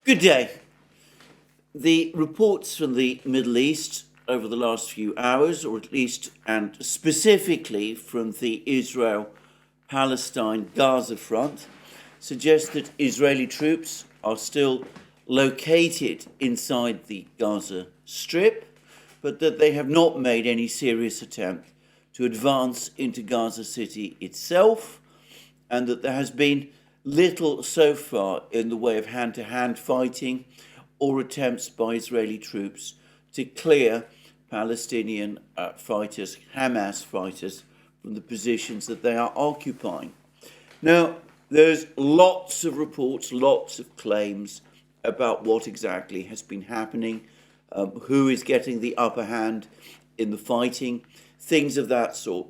Good day. The reports from the Middle East over the last few hours, or at least and specifically from the Israel-Palestine Gaza front, suggest that Israeli troops are still located inside the Gaza Strip, but that they have not made any serious attempt to advance into Gaza City itself, and that there has been little so far in the way of hand-to-hand fighting or attempts by Israeli troops to clear Palestinian fighters, Hamas fighters, from the positions that they are occupying. Now, there's lots of reports, lots of claims about what exactly has been happening, who is getting the upper hand in the fighting, things of that sort.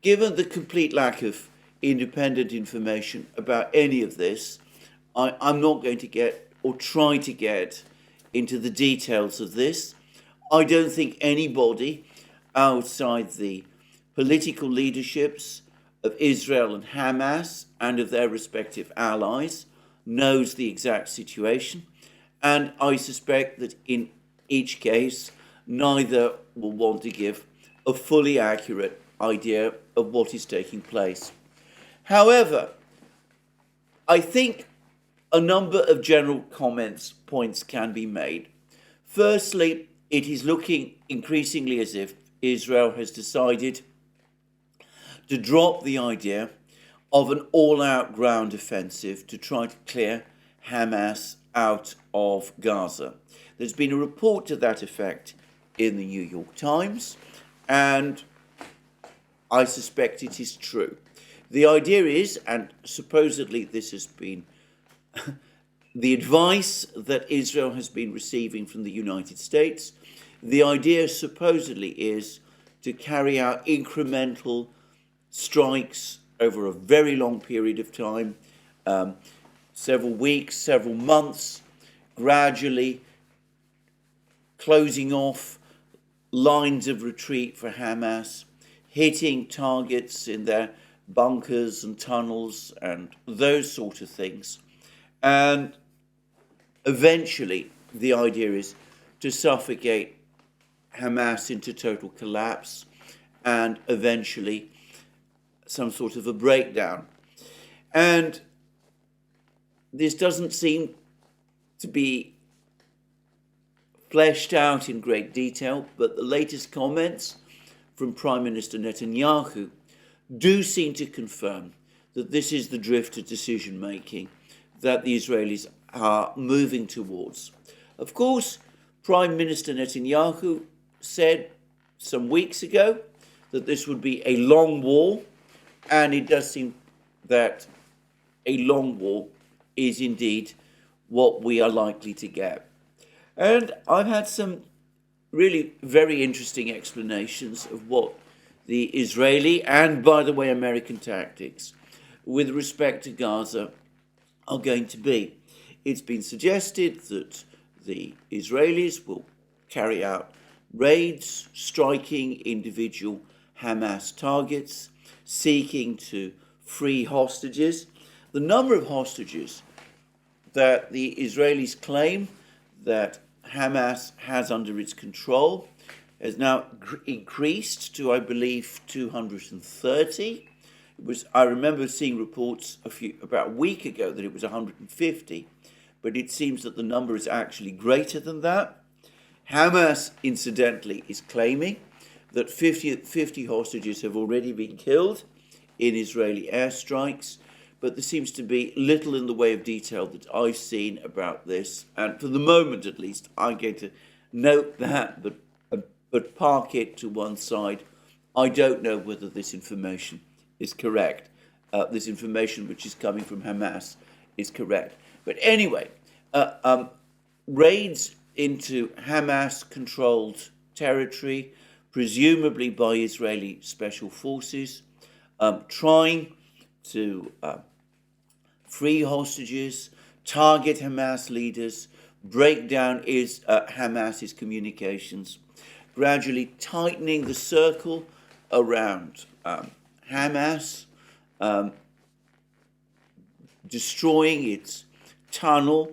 Given the complete lack of independent information about any of this, I'm not going to get or try to get into the details of this. I don't think anybody outside the political leaderships of Israel and Hamas and of their respective allies knows the exact situation. And I suspect that in each case, neither will want to give a fully accurate idea of what is taking place. However, I think a number of general points can be made. Firstly, it is looking increasingly as if Israel has decided to drop the idea of an all-out ground offensive to try to clear Hamas out of Gaza. There's been a report to that effect in the New York Times, and I suspect it is true. The idea is, and supposedly this has been the advice that Israel has been receiving from the United States, the idea supposedly is to carry out incremental strikes over a very long period of time, several weeks, several months, gradually closing off lines of retreat for Hamas, hitting targets in their bunkers and tunnels and those sort of things. And eventually, the idea is to suffocate Hamas into total collapse and eventually some sort of a breakdown. And this doesn't seem to be fleshed out in great detail, but the latest comments from Prime Minister Netanyahu do seem to confirm that this is the drift of decision-making that the Israelis are moving towards. Of course, Prime Minister Netanyahu said some weeks ago that this would be a long war, and it does seem that a long war is indeed what we are likely to get. And I've had some really very interesting explanations of what the Israeli and, by the way, American tactics with respect to Gaza are going to be. It's been suggested that the Israelis will carry out raids, striking individual Hamas targets, seeking to free hostages. The number of hostages that the Israelis claim that Hamas has under its control has now increased to, I believe, 230. I remember seeing reports about a week ago that it was 150, but it seems that the number is actually greater than that. Hamas, incidentally, is claiming that 50 hostages have already been killed in Israeli airstrikes, but there seems to be little in the way of detail that I've seen about this. And for the moment, at least, I'm going to note that, but park it to one side. I don't know whether this information is correct. This information which is coming from Hamas is correct. But anyway, raids into Hamas-controlled territory, presumably by Israeli special forces, trying to free hostages, target Hamas leaders, break down Hamas's communications, gradually tightening the circle around Hamas, destroying its tunnel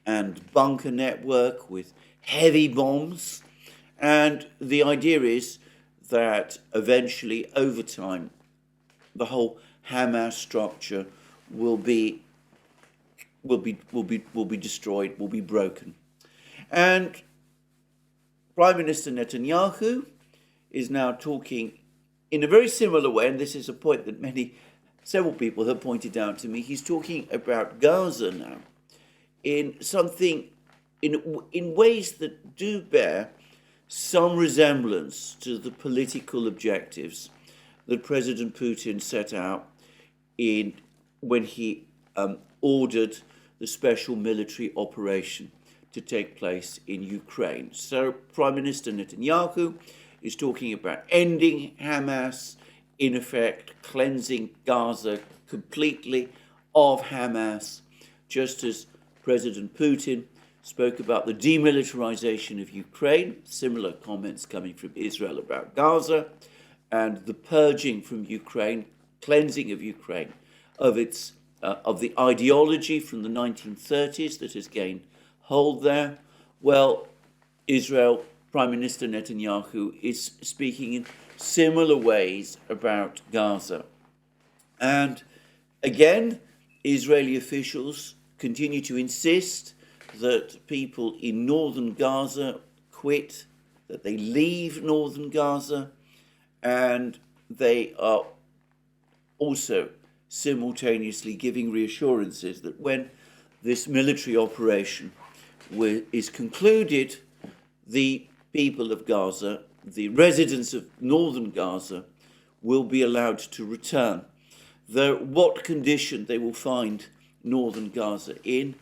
and bunker network with heavy bombs. And the idea is that eventually, over time, the whole Hamas structure will be destroyed, will be broken. And Prime Minister Netanyahu is now talking in a very similar way, and this is a point that several people have pointed out to me. He's talking about Gaza now in ways that do bear some resemblance to the political objectives that President Putin set out when he ordered the special military operation to take place in Ukraine. So Prime Minister Netanyahu is talking about ending Hamas, in effect cleansing Gaza completely of Hamas, just as President Putin spoke about the demilitarization of Ukraine, similar comments coming from Israel about Gaza, and the purging from Ukraine, cleansing of Ukraine of the ideology from the 1930s that has gained hold there. Well, Israel, Prime Minister Netanyahu is speaking in similar ways about Gaza. And again, Israeli officials continue to insist that people in northern Gaza quit, that they leave northern Gaza, and they are also simultaneously giving reassurances that when this military operation is concluded, the people of Gaza, the residents of northern Gaza, will be allowed to return. Though what condition they will find northern Gaza in,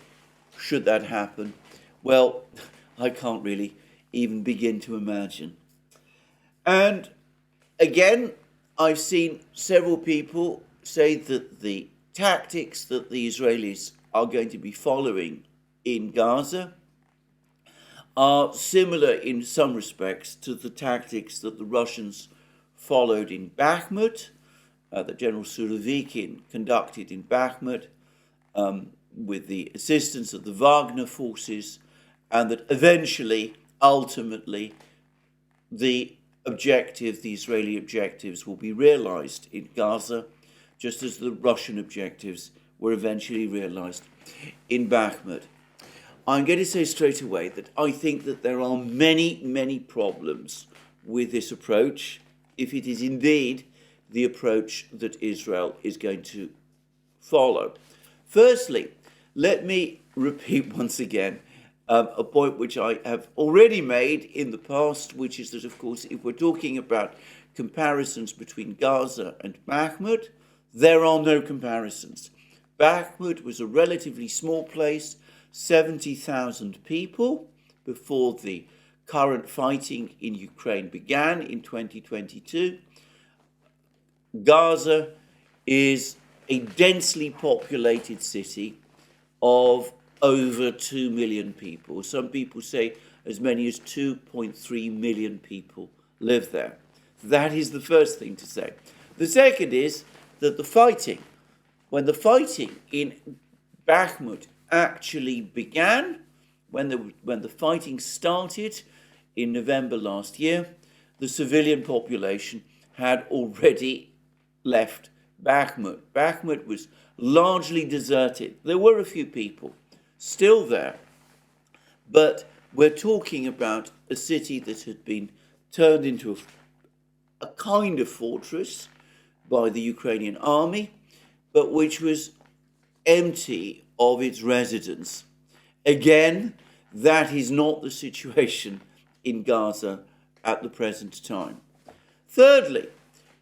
should that happen, well, I can't really even begin to imagine. And again, I've seen several people say that the tactics that the Israelis are going to be following in Gaza are similar in some respects to the tactics that the Russians followed in Bakhmut, that General Surovikin conducted in Bakhmut with the assistance of the Wagner forces, and that eventually, ultimately, the Israeli objectives will be realized in Gaza, just as the Russian objectives were eventually realized in Bakhmut. I'm going to say straight away that I think that there are many, many problems with this approach, if it is indeed the approach that Israel is going to follow. Firstly, let me repeat once again a point which I have already made in the past, which is that, of course, if we're talking about comparisons between Gaza and Bakhmut, there are no comparisons. Bakhmut was a relatively small place, 70,000 people, before the current fighting in Ukraine began in 2022. Gaza is a densely populated city of over 2 million people. Some people say as many as 2.3 million people live there. That is the first thing to say. The second is that when the fighting in Bakhmut actually began, when the fighting started in November last year, the civilian population had already left Bakhmut. Bakhmut was largely deserted. There were a few people still there, but we're talking about a city that had been turned into a kind of fortress by the Ukrainian army, but which was empty of its residents. Again, that is not the situation in Gaza at the present time. Thirdly,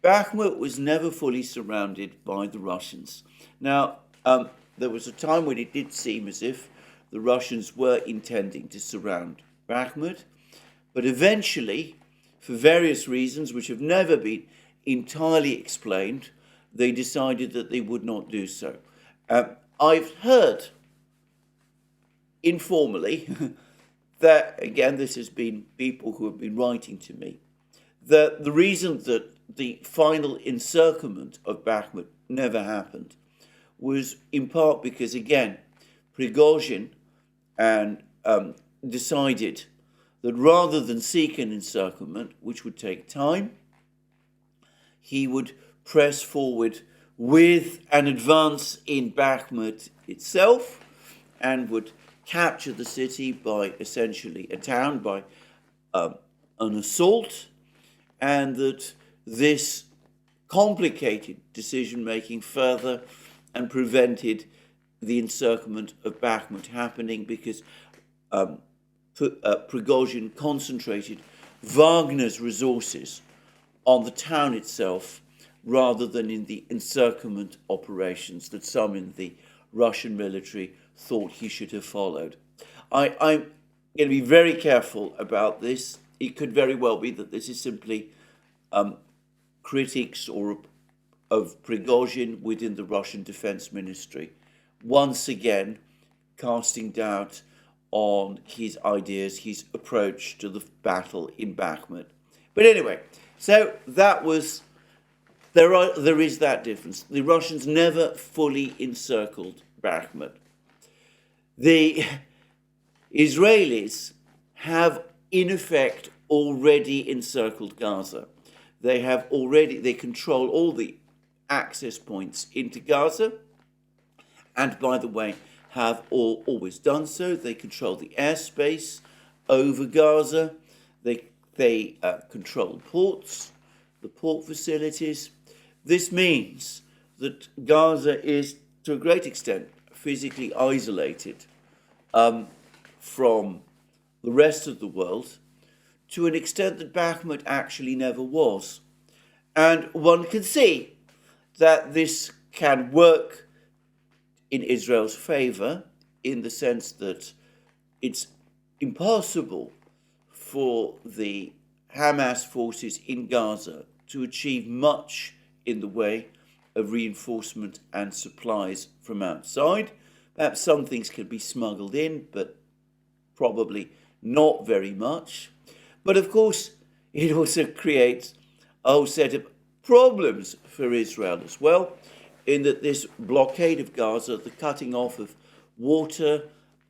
Bakhmut was never fully surrounded by the Russians. Now, there was a time when it did seem as if the Russians were intending to surround Bakhmut, but eventually, for various reasons which have never been entirely explained, they decided that they would not do so. I've heard informally that, again, this has been people who have been writing to me, that the reason that the final encirclement of Bakhmut never happened was in part because, again, Prigozhin and decided that rather than seek an encirclement, which would take time, he would press forward with an advance in Bakhmut itself and would capture the city by essentially a town, by an assault, and that this complicated decision-making further and prevented the encirclement of Bakhmut happening because Prigozhin concentrated Wagner's resources on the town itself rather than in the encirclement operations that some in the Russian military thought he should have followed. I'm going to be very careful about this. It could very well be that this is simply critics of Prigozhin within the Russian Defense Ministry, once again casting doubt on his ideas, his approach to the battle in Bakhmut. But anyway, so that was, there is that difference. The Russians never fully encircled Bakhmut. The Israelis have, in effect, already encircled Gaza. They control all the access points into Gaza, and by the way, have always done so. They control the airspace over Gaza. They control ports, the port facilities. This means that Gaza is, to a great extent, physically isolated from the rest of the world, to an extent that Bakhmut actually never was. And one can see that this can work in Israel's favor, in the sense that it's impossible for the Hamas forces in Gaza to achieve much in the way of reinforcement and supplies from outside. Perhaps some things can be smuggled in, but probably not very much. But of course, it also creates a whole set of problems for Israel as well, in that this blockade of Gaza, the cutting off of water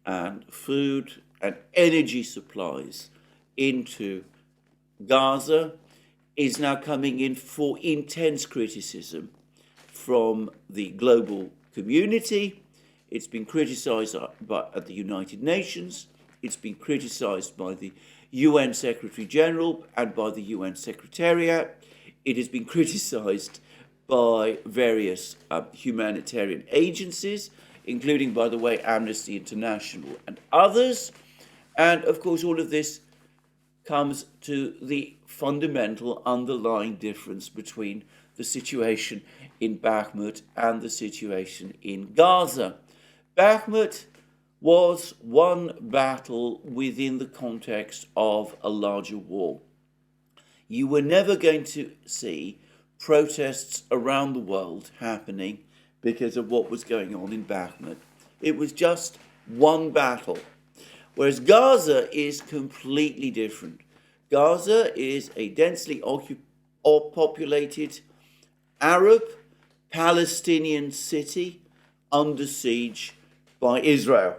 and food and energy supplies into Gaza, is now coming in for intense criticism from the global community. It's been criticized at the United Nations. It's been criticized by the UN Secretary General and by the UN Secretariat. It has been criticized by various humanitarian agencies, including, by the way, Amnesty International and others. And of course, all of this comes to the fundamental underlying difference between the situation in Bakhmut and the situation in Gaza. Bakhmut was one battle within the context of a larger war. You were never going to see protests around the world happening because of what was going on in Bakhmut. It was just one battle. Whereas Gaza is completely different. Gaza is a densely populated Arab Palestinian city under siege by Israel.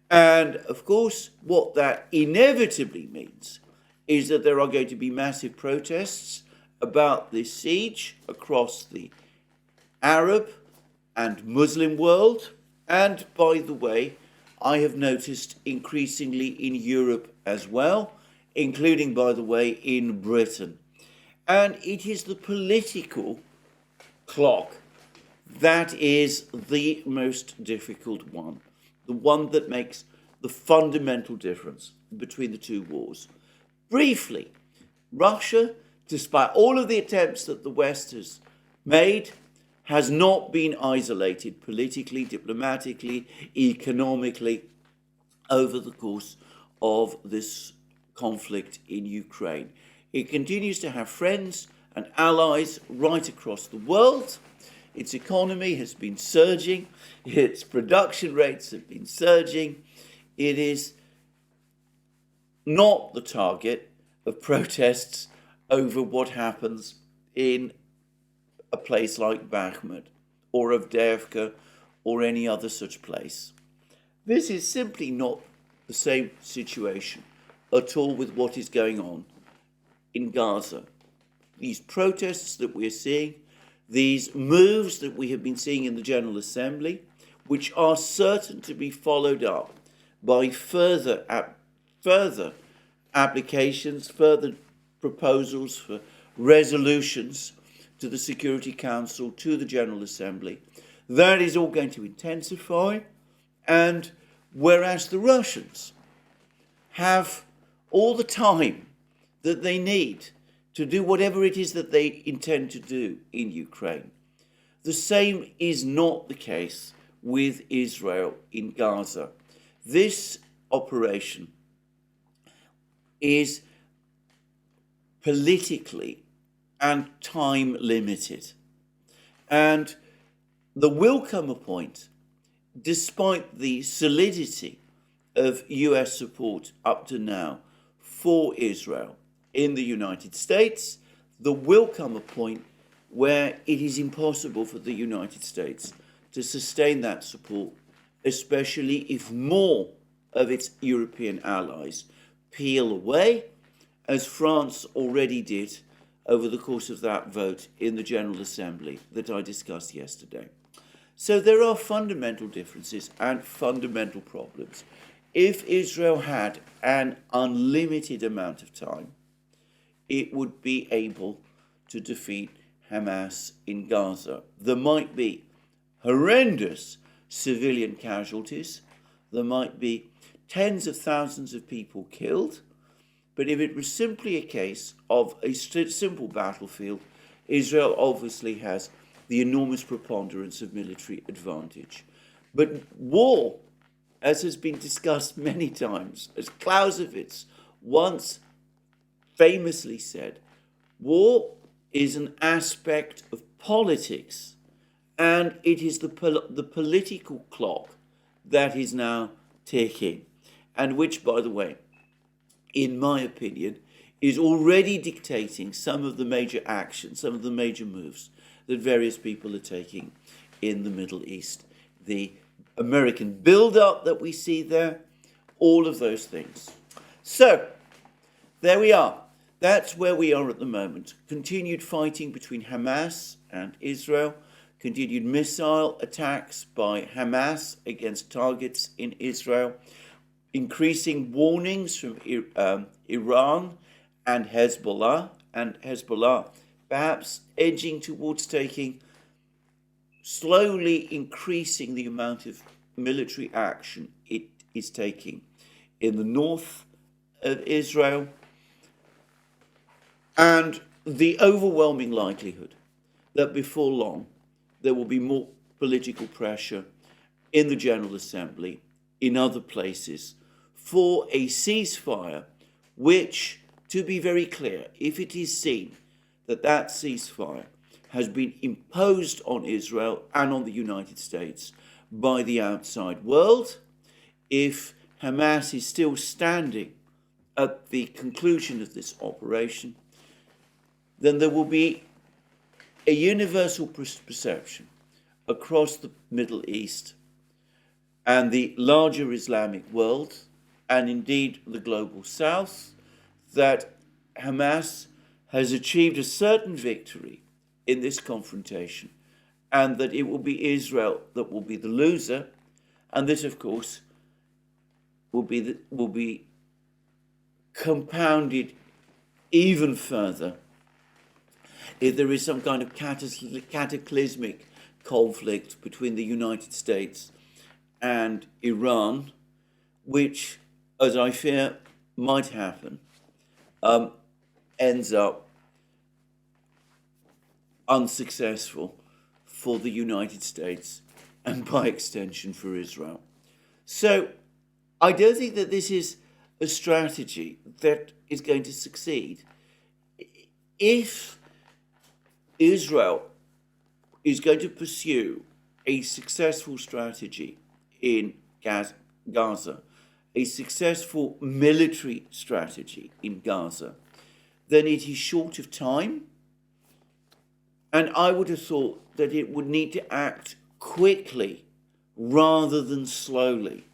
And of course, what that inevitably means is that there are going to be massive protests about this siege across the Arab and Muslim world. And by the way, I have noticed increasingly in Europe as well, including, by the way, in Britain. And it is the political clock that is the most difficult one, the one that makes the fundamental difference between the two wars. Briefly, Russia, despite all of the attempts that the West has made, has not been isolated politically, diplomatically, economically over the course of this conflict in Ukraine. It continues to have friends and allies right across the world. Its economy has been surging. Its production rates have been surging. It is not the target of protests over what happens in a place like Bakhmut or Avdeyevka or any other such place. This is simply not the same situation at all with what is going on in Gaza. These protests that we're seeing, these moves that we have been seeing in the General Assembly, which are certain to be followed up by further applications, further proposals for resolutions to the Security Council, to the General Assembly. That is all going to intensify, and whereas the Russians have all the time that they need to do whatever it is that they intend to do in Ukraine, the same is not the case with Israel in Gaza. This operation is politically and time limited. And there will come a point, despite the solidity of US support up to now for Israel in the United States, there will come a point where it is impossible for the United States to sustain that support, especially if more of its European allies peel away, as France already did over the course of that vote in the General Assembly that I discussed yesterday. So there are fundamental differences and fundamental problems. If Israel had an unlimited amount of time, it would be able to defeat Hamas in Gaza. There might be horrendous civilian casualties. There might be tens of thousands of people killed. But if it was simply a case of a simple battlefield, Israel obviously has the enormous preponderance of military advantage. But war, as has been discussed many times, as Clausewitz once famously said, war is an aspect of politics, and it is the political clock that is now ticking, and which, by the way, in my opinion, is already dictating some of the major actions, some of the major moves that various people are taking in the Middle East. The American build-up that we see there, all of those things. So, there we are. That's where we are at the moment. Continued fighting between Hamas and Israel, continued missile attacks by Hamas against targets in Israel, increasing warnings from Iran and Hezbollah perhaps edging towards slowly increasing the amount of military action it is taking in the north of Israel, and the overwhelming likelihood that before long there will be more political pressure in the General Assembly, in other places, for a ceasefire which, to be very clear, if it is seen that that ceasefire has been imposed on Israel and on the United States by the outside world, if Hamas is still standing at the conclusion of this operation, then there will be a universal perception across the Middle East and the larger Islamic world, and indeed the global South, that Hamas has achieved a certain victory in this confrontation, and that it will be Israel that will be the loser, and this, of course, will be compounded even further if there is some kind of cataclysmic conflict between the United States and Iran, which, as I fear might happen, ends up unsuccessful for the United States and by extension for Israel. So I don't think that this is a strategy that is going to succeed. If Israel is going to pursue a successful strategy in Gaza, a successful military strategy in Gaza, then it is short of time. And I would have thought that it would need to act quickly rather than slowly.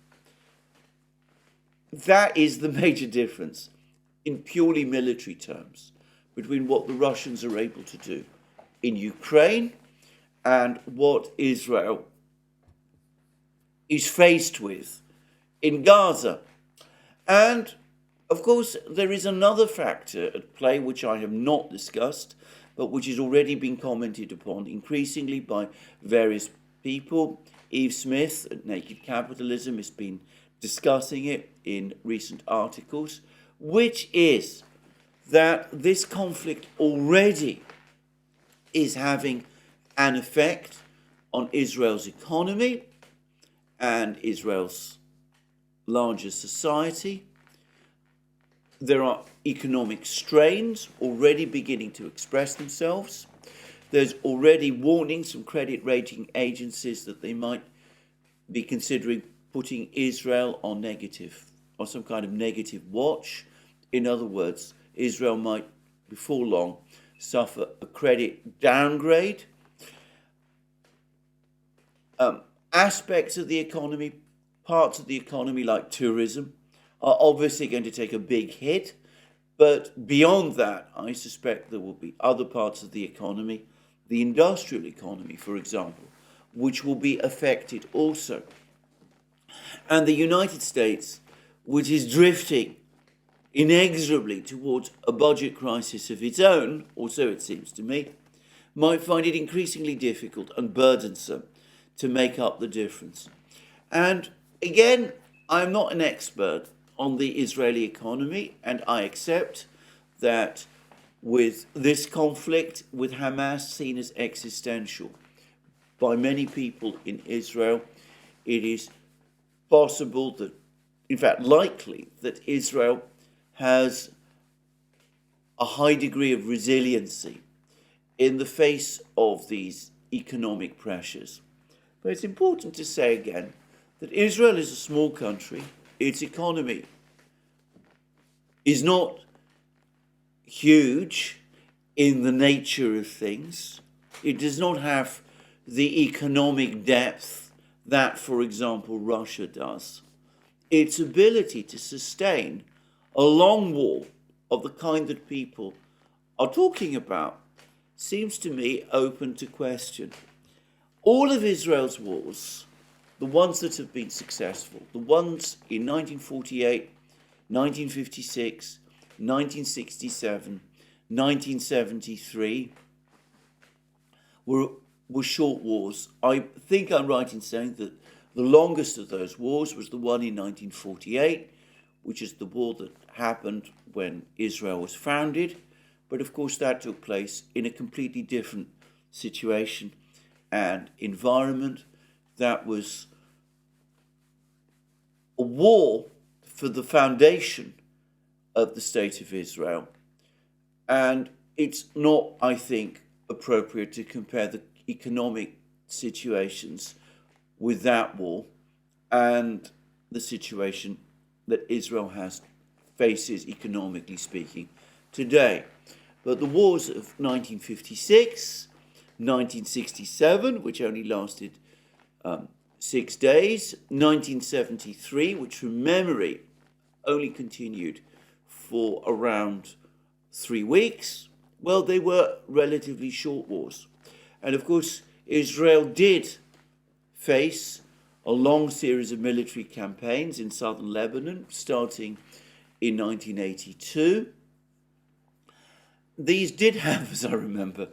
that is the major difference in purely military terms between what the Russians are able to do in Ukraine and what Israel is faced with in Gaza. And of course, there is another factor at play which I have not discussed, but which has already been commented upon increasingly by various people. Eve Smith at Naked Capitalism has been discussing it in recent articles, which is that this conflict already is having an effect on Israel's economy and Israel's larger society. There are economic strains already beginning to express themselves. There's already warnings from credit rating agencies that they might be considering putting Israel on some kind of negative watch. In other words, Israel might, before long, suffer a credit downgrade. Aspects of the economy, parts of the economy like tourism, are obviously going to take a big hit. But beyond that, I suspect there will be other parts of the economy, the industrial economy, for example, which will be affected also. And the United States, which is drifting inexorably towards a budget crisis of its own, or so it seems to me, might find it increasingly difficult and burdensome to make up the difference. And again, I'm not an expert on the Israeli economy, and I accept that with this conflict with Hamas seen as existential by many people in Israel, it is possible that, in fact, likely that Israel has a high degree of resiliency in the face of these economic pressures. But it's important to say again that Israel is a small country. Its economy is not huge in the nature of things. It does not have the economic depth that, for example, Russia does. Its ability to sustain a long war of the kind that people are talking about seems to me open to question. All of Israel's wars, the ones that have been successful, the ones in 1948, 1956, 1967, 1973, were short wars. I think I'm right in saying that the longest of those wars was the one in 1948, which is the war that happened when Israel was founded. But of course that took place in a completely different situation and environment. That was a war for the foundation of the State of Israel. And it's not, I think, appropriate to compare the economic situations with that war and the situation that Israel faces, economically speaking, today. But the wars of 1956, 1967, which only lasted 6 days, 1973, which from memory only continued for around 3 weeks, well, they were relatively short wars. And of course, Israel did face a long series of military campaigns in southern Lebanon, starting in 1982. These did have, as I remember,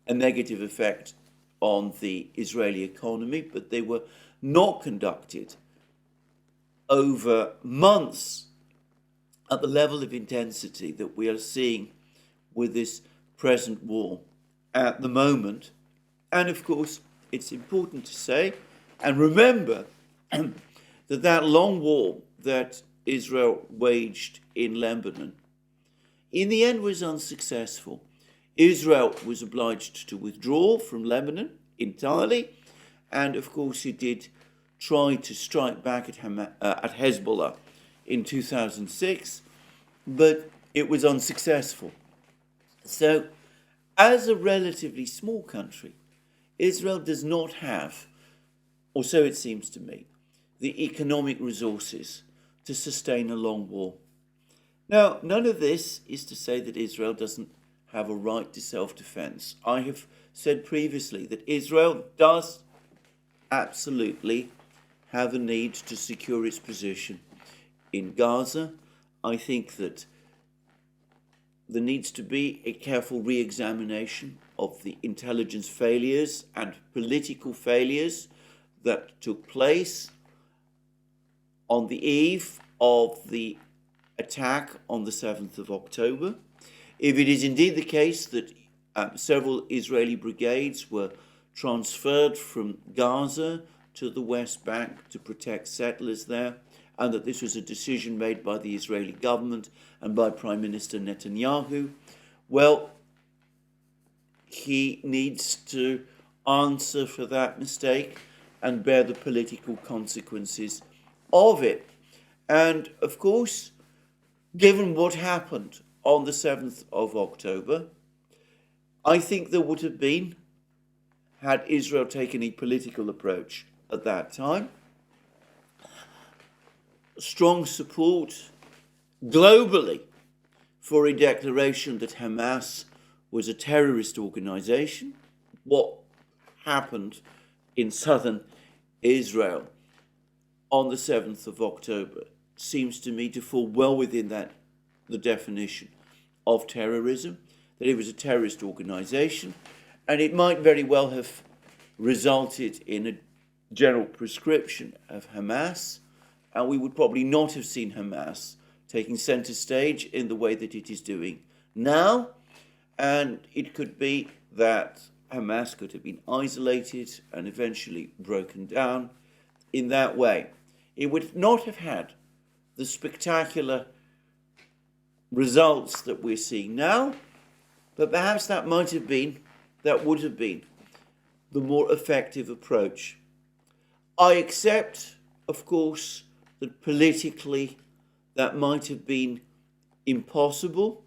a negative effect on the Israeli economy, but they were not conducted over months at the level of intensity that we are seeing with this present war at the moment. And of course, it's important to say and remember that long war that Israel waged in Lebanon, in the end, was unsuccessful. Israel was obliged to withdraw from Lebanon entirely, and of course it did try to strike back at Hezbollah in 2006, but it was unsuccessful. So, as a relatively small country, Israel does not have, or so it seems to me, the economic resources to sustain a long war. Now, none of this is to say that Israel doesn't have a right to self-defense. I have said previously that Israel does absolutely have a need to secure its position in Gaza. I think that there needs to be a careful re-examination of the intelligence failures and political failures that took place on the eve of the attack on the 7th of October. If it is indeed the case that several Israeli brigades were transferred from Gaza to the West Bank to protect settlers there, and that this was a decision made by the Israeli government and by Prime Minister Netanyahu, well, he needs to answer for that mistake and bear the political consequences of it. And of course, given what happened on the 7th of October, I think there would have been, had Israel taken a political approach at that time, strong support globally for a declaration that Hamas was a terrorist organization. What happened in southern Israel on the 7th of October seems to me to fall well within the definition of terrorism, that it was a terrorist organization, and it might very well have resulted in a general proscription of Hamas, and we would probably not have seen Hamas taking center stage in the way that it is doing now, and it could be that Hamas could have been isolated and eventually broken down in that way. It would not have had the spectacular results that we're seeing now, but perhaps that would have been the more effective approach. I accept, of course, that politically that might have been impossible,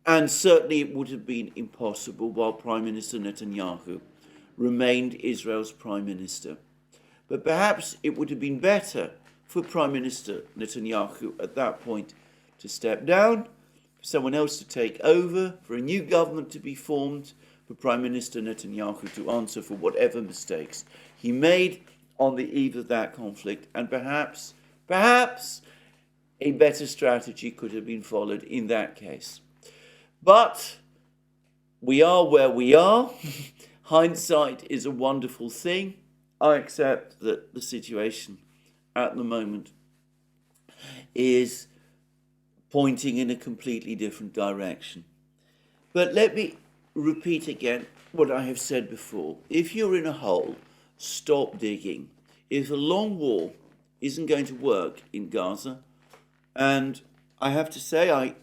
and certainly it would have been impossible while Prime Minister Netanyahu remained Israel's Prime Minister. But perhaps it would have been better for Prime Minister Netanyahu at that point to step down, for someone else to take over, for a new government to be formed, for Prime Minister Netanyahu to answer for whatever mistakes he made on the eve of that conflict, and perhaps a better strategy could have been followed in that case. But we are where we are. Hindsight is a wonderful thing. I accept that the situation at the moment is pointing in a completely different direction. But let me repeat again what I have said before. If you're in a hole, stop digging. If a long war isn't going to work in Gaza, and I have to say I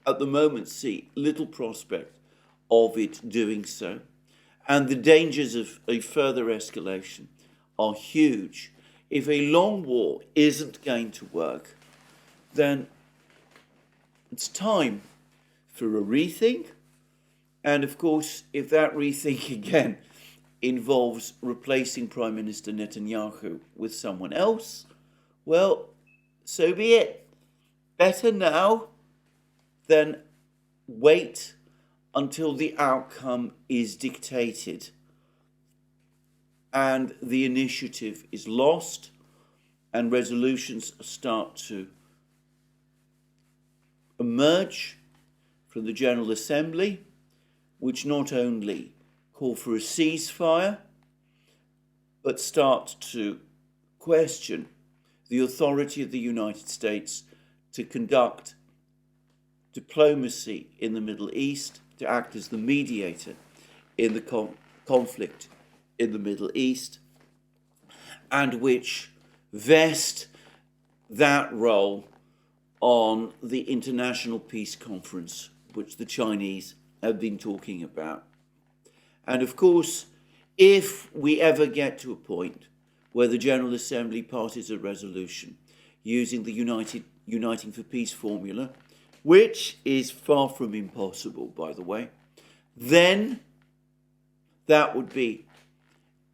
at the moment see little prospect of it doing so, and the dangers of a further escalation are huge. If a long war isn't going to work, then it's time for a rethink. And of course, if that rethink again involves replacing Prime Minister Netanyahu with someone else, well, so be it. Better now than wait until the outcome is dictated and the initiative is lost and resolutions start to emerge from the General Assembly, which not only call for a ceasefire, but start to question the authority of the United States to conduct diplomacy in the Middle East, to act as the mediator in the conflict in the Middle East, and which vest that role on the International Peace Conference, which the Chinese have been talking about. And of course, if we ever get to a point where the General Assembly passes a resolution using the Uniting for Peace formula, which is far from impossible, by the way, then that would be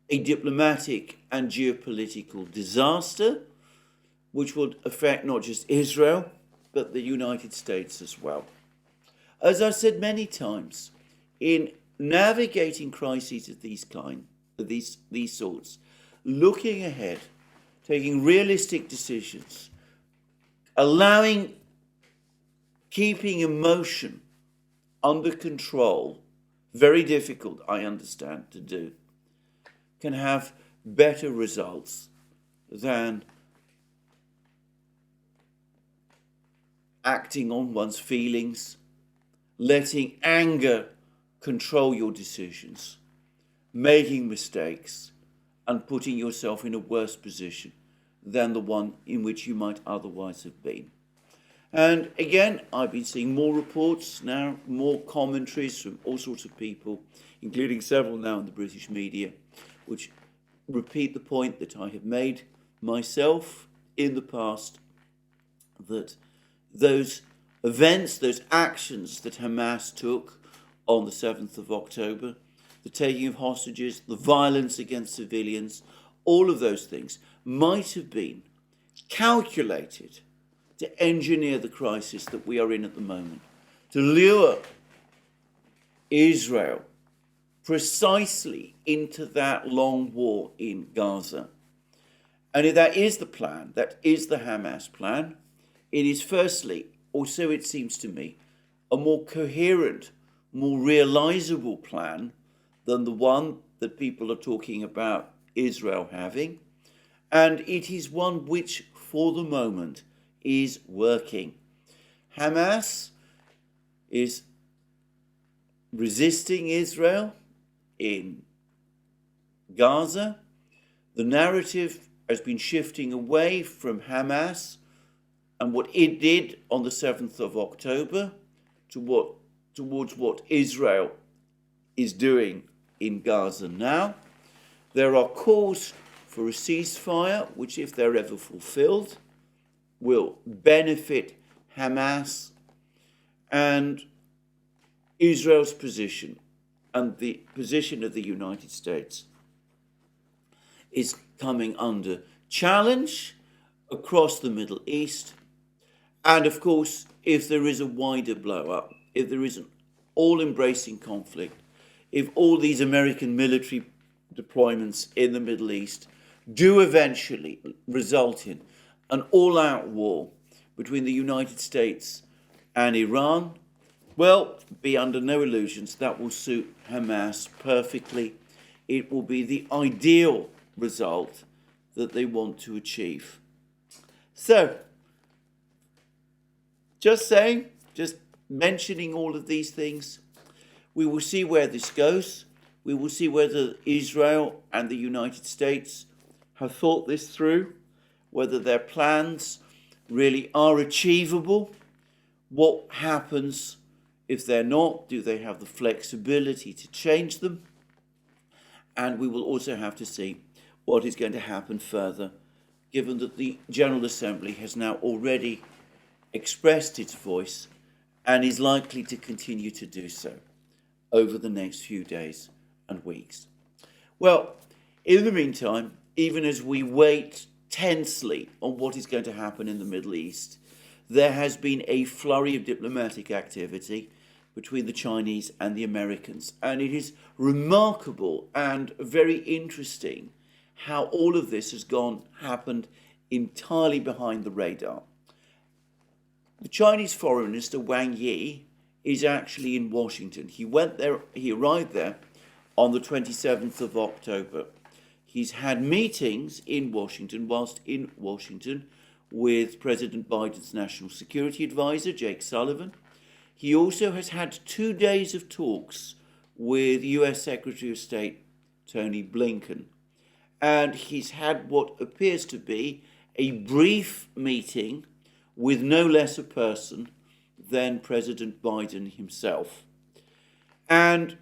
a diplomatic and geopolitical disaster, which would affect not just Israel, but the United States as well. As I've said many times, in navigating crises of these sorts, looking ahead, taking realistic decisions, keeping emotion under control, very difficult, I understand, to do, can have better results than acting on one's feelings, letting anger control your decisions, making mistakes, and putting yourself in a worse position than the one in which you might otherwise have been. And again, I've been seeing more reports now, more commentaries from all sorts of people, including several now in the British media, which repeat the point that I have made myself in the past, that those events, those actions that Hamas took on the 7th of October, the taking of hostages, the violence against civilians, all of those things might have been calculated to engineer the crisis that we are in at the moment, to lure Israel precisely into that long war in Gaza. And if that is the plan, that is the Hamas plan, it is firstly, or so it seems to me, a more coherent, more realizable plan than the one that people are talking about Israel having. And it is one which, for the moment, is working. Hamas is resisting Israel in Gaza. The narrative has been shifting away from Hamas and what it did on the 7th of October towards what Israel is doing in Gaza now. There are calls for a ceasefire, which, if they're ever fulfilled, will benefit Hamas, and Israel's position and the position of the United States is coming under challenge across the Middle East. And of course, if there is a wider blow-up, if there is an all-embracing conflict, if all these American military deployments in the Middle East do eventually result in an all-out war between the United States and Iran, well, be under no illusions, that will suit Hamas perfectly. It will be the ideal result that they want to achieve. So, just mentioning all of these things, we will see where this goes. We will see whether Israel and the United States have thought this through, whether their plans really are achievable. What happens if they're not? Do they have the flexibility to change them? And we will also have to see what is going to happen further, given that the General Assembly has now already expressed its voice and is likely to continue to do so over the next few days and weeks. Well, in the meantime, even as we wait tensely on what is going to happen in the Middle East, there has been a flurry of diplomatic activity between the Chinese and the Americans. And it is remarkable and very interesting how all of this has happened entirely behind the radar. The Chinese Foreign Minister Wang Yi is actually in Washington. He arrived there on the 27th of October. He's had meetings in Washington, whilst in Washington, with President Biden's National Security Advisor, Jake Sullivan. He also has had 2 days of talks with US Secretary of State Tony Blinken. And he's had what appears to be a brief meeting with no less a person than President Biden himself. And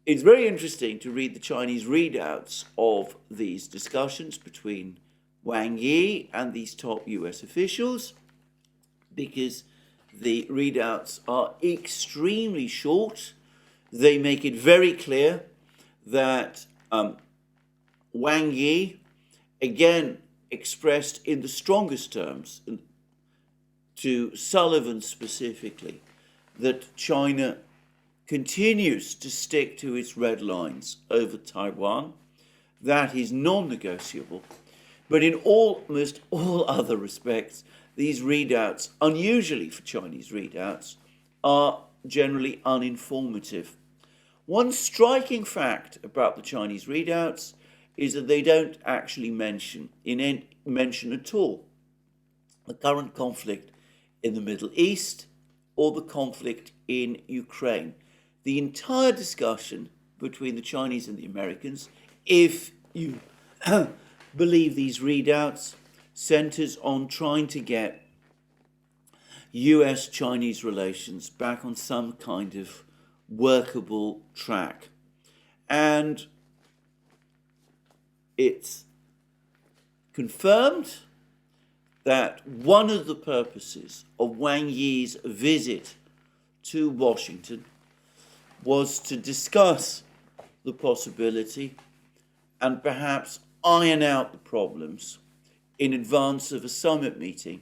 it's very interesting to read the Chinese readouts of these discussions between Wang Yi and these top US officials, because the readouts are extremely short. They make it very clear that Wang Yi, again, expressed in the strongest terms to Sullivan specifically that China continues to stick to its red lines over Taiwan. That is non-negotiable. But in almost all other respects, these readouts, unusually for Chinese readouts, are generally uninformative. One striking fact about the Chinese readouts is that they don't actually mention at all the current conflict in the Middle East or the conflict in Ukraine. The entire discussion between the Chinese and the Americans, if you believe these readouts, centers on trying to get US-Chinese relations back on some kind of workable track. And it's confirmed that one of the purposes of Wang Yi's visit to Washington was to discuss the possibility and perhaps iron out the problems in advance of a summit meeting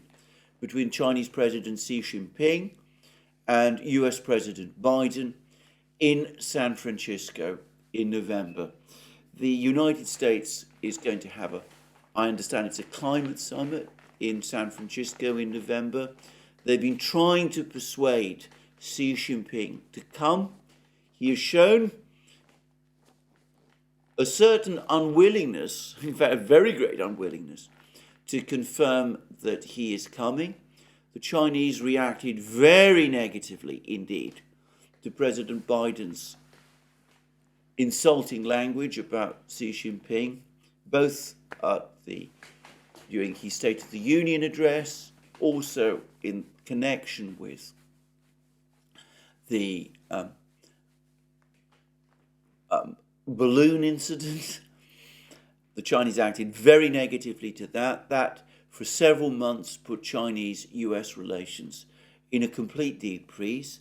between Chinese President Xi Jinping and US President Biden in San Francisco in November. The United States is going to have I understand it's a climate summit in San Francisco in November. They've been trying to persuade Xi Jinping to come. He has shown a certain unwillingness, in fact, a very great unwillingness, to confirm that he is coming. The Chinese reacted very negatively indeed to President Biden's insulting language about Xi Jinping, both during his State of the Union address, also in connection with the balloon incident. The Chinese acted very negatively to that. That, for several months, put Chinese-US relations in a complete deep freeze.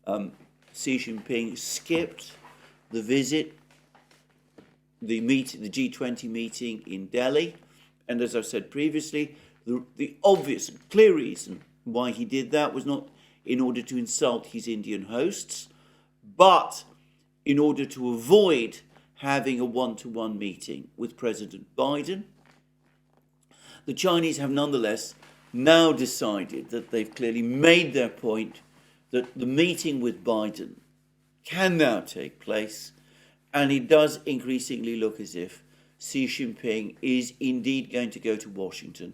Xi Jinping skipped the visit, the G20 meeting in Delhi. And as I've said previously, the obvious, clear reason why he did that was not in order to insult his Indian hosts, but in order to avoid having a one-to-one meeting with President Biden. The Chinese have nonetheless now decided that they've clearly made their point that the meeting with Biden can now take place, and it does increasingly look as if Xi Jinping is indeed going to go to Washington,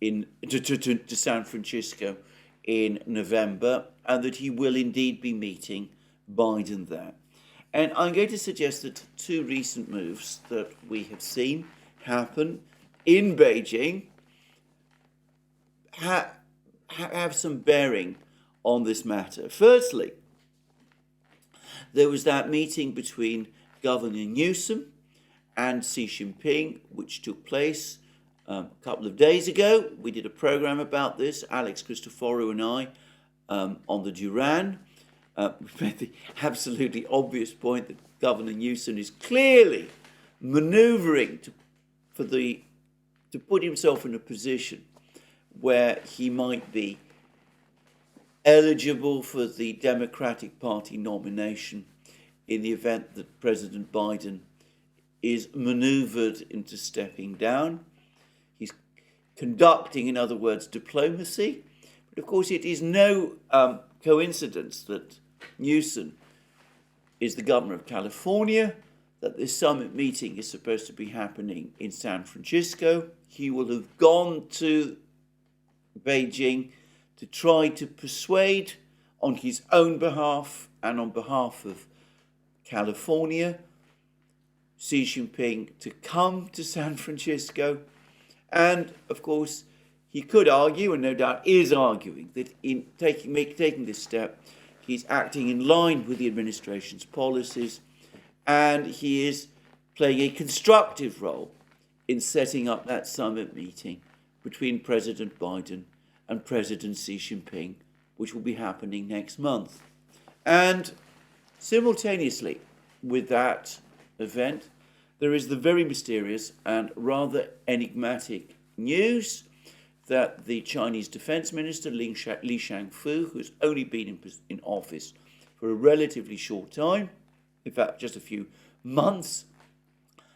to San Francisco in November, and that he will indeed be meeting Biden there. And I'm going to suggest that two recent moves that we have seen happen in Beijing have some bearing on this matter. Firstly, there was that meeting between Governor Newsom and Xi Jinping, which took place a couple of days ago. We did a program about this, Alex Christoforou and I, on the Duran. We made the absolutely obvious point that Governor Newsom is clearly manoeuvring to put himself in a position where he might be eligible for the Democratic Party nomination in the event that President Biden is maneuvered into stepping down. He's conducting, in other words, diplomacy. But of course, it is no coincidence that Newsom is the governor of California, that this summit meeting is supposed to be happening in San Francisco. He will have gone to Beijing to try to persuade on his own behalf and on behalf of California Xi Jinping to come to San Francisco. And of course, he could argue, and no doubt is arguing, that in taking this step, he's acting in line with the administration's policies, and he is playing a constructive role in setting up that summit meeting between President Biden and President Xi Jinping, which will be happening next month. And simultaneously with that event, there is the very mysterious and rather enigmatic news that the Chinese Defense Minister, Li Shangfu, who's only been in office for a relatively short time, in fact, just a few months,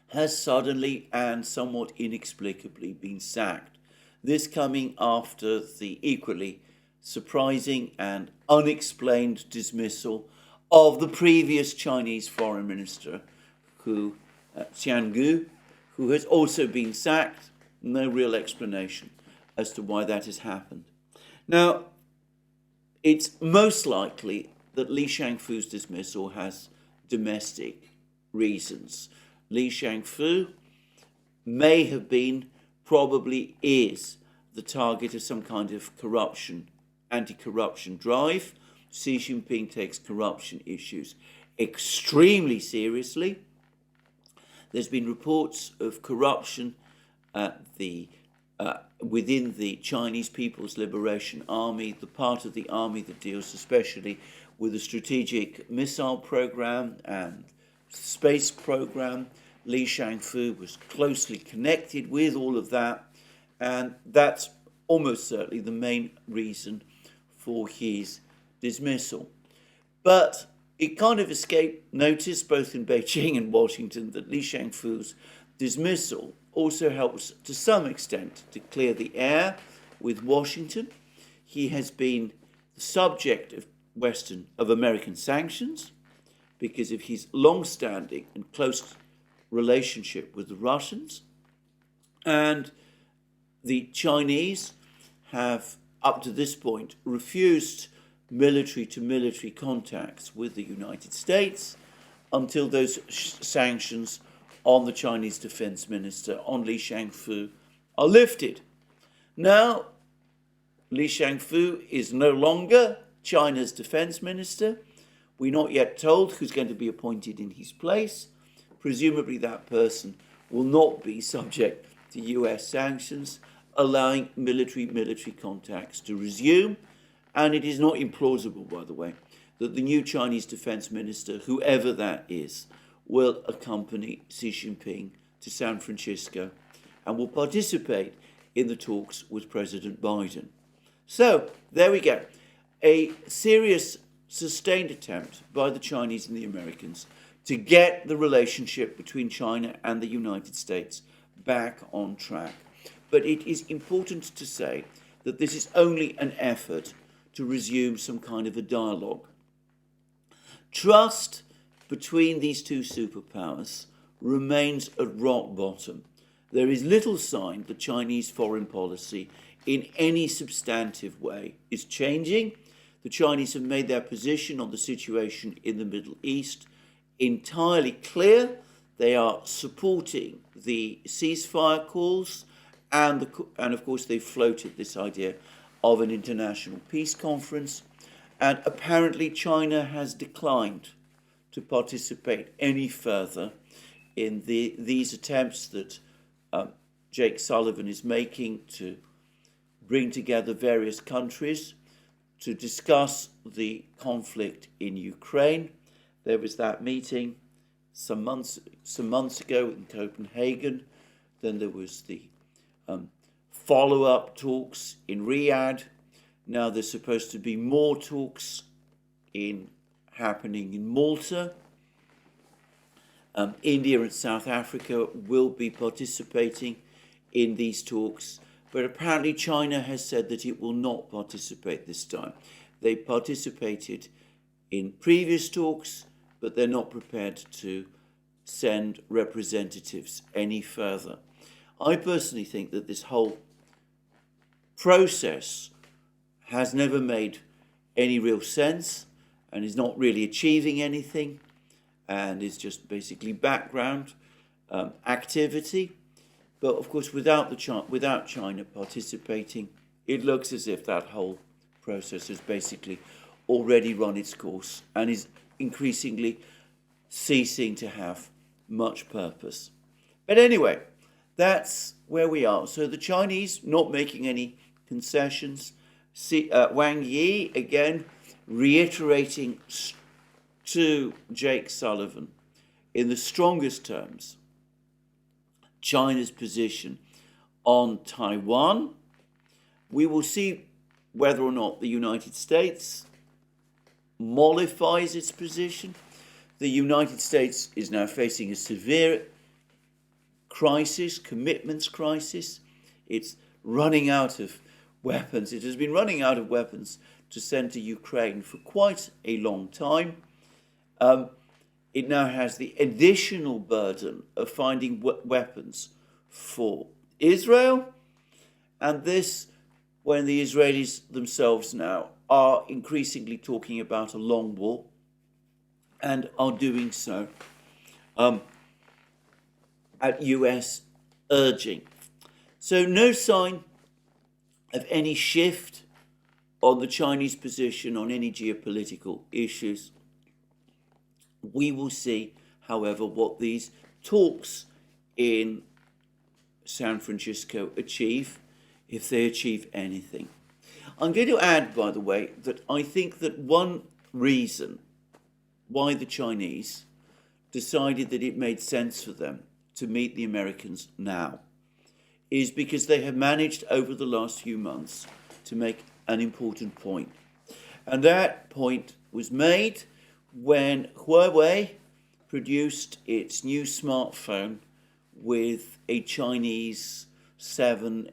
has suddenly and somewhat inexplicably been sacked. This coming after the equally surprising and unexplained dismissal of the previous Chinese foreign minister, Qian Gu, who has also been sacked. No real explanation as to why that has happened. Now, it's most likely that Li Shangfu's dismissal has domestic reasons. Li Shangfu may have been, probably is, the target of some kind of corruption, anti-corruption drive. Xi Jinping takes corruption issues extremely seriously. There's been reports of corruption at within the Chinese People's Liberation Army, the part of the army that deals especially with the strategic missile program and space program. Li Shangfu was closely connected with all of that, and that's almost certainly the main reason for his dismissal. But it kind of escaped notice both in Beijing and Washington that Li Shangfu's dismissal also helps to some extent to clear the air with Washington. He has been the subject of American sanctions because of his long-standing and close relationship with the Russians. And the Chinese have, up to this point, refused military-to-military contacts with the United States until those sanctions on the Chinese defense minister, on Li Shangfu, are lifted. Now, Li Shangfu is no longer China's defense minister. We're not yet told who's going to be appointed in his place. Presumably that person will not be subject to US sanctions, allowing military contacts to resume. And it is not implausible, by the way, that the new Chinese defense minister, whoever that is, will accompany Xi Jinping to San Francisco and will participate in the talks with President Biden. So, there we go. A serious, sustained attempt by the Chinese and the Americans to get the relationship between China and the United States back on track. But it is important to say that this is only an effort to resume some kind of a dialogue. Trust between these two superpowers remains at rock bottom. There is little sign that Chinese foreign policy in any substantive way is changing. The Chinese have made their position on the situation in the Middle East entirely clear. They are supporting the ceasefire calls, and of course they've floated this idea of an international peace conference. And apparently China has declined to participate any further in these attempts that Jake Sullivan is making to bring together various countries to discuss the conflict in Ukraine. There was that meeting some months ago in Copenhagen. Then there was the follow-up talks in Riyadh. Now there's supposed to be more talks happening in Malta. India and South Africa will be participating in these talks, but apparently China has said that it will not participate this time. They participated in previous talks, but they're not prepared to send representatives any further. I personally think that this whole process has never made any real sense and is not really achieving anything and is just basically background activity. But of course, without China participating, it looks as if that whole process has basically already run its course and is increasingly ceasing to have much purpose. But anyway, that's where we are. So the Chinese not making any concessions. Wang Yi, again, reiterating to Jake Sullivan in the strongest terms China's position on Taiwan. We will see whether or not the United States mollifies its position. The United States is now facing a severe crisis, commitments crisis. It's running out of weapons. It has been running out of weapons to send to Ukraine for quite a long time. It now has the additional burden of finding weapons for Israel, and this when the Israelis themselves now are increasingly talking about a long war and are doing so at US urging. So no sign of any shift on the Chinese position on any geopolitical issues. We will see, however, what these talks in San Francisco achieve, if they achieve anything. I'm going to add, by the way, that I think that one reason why the Chinese decided that it made sense for them to meet the Americans now is because they have managed over the last few months to make an important point. And that point was made when Huawei produced its new smartphone with a Chinese 7nm,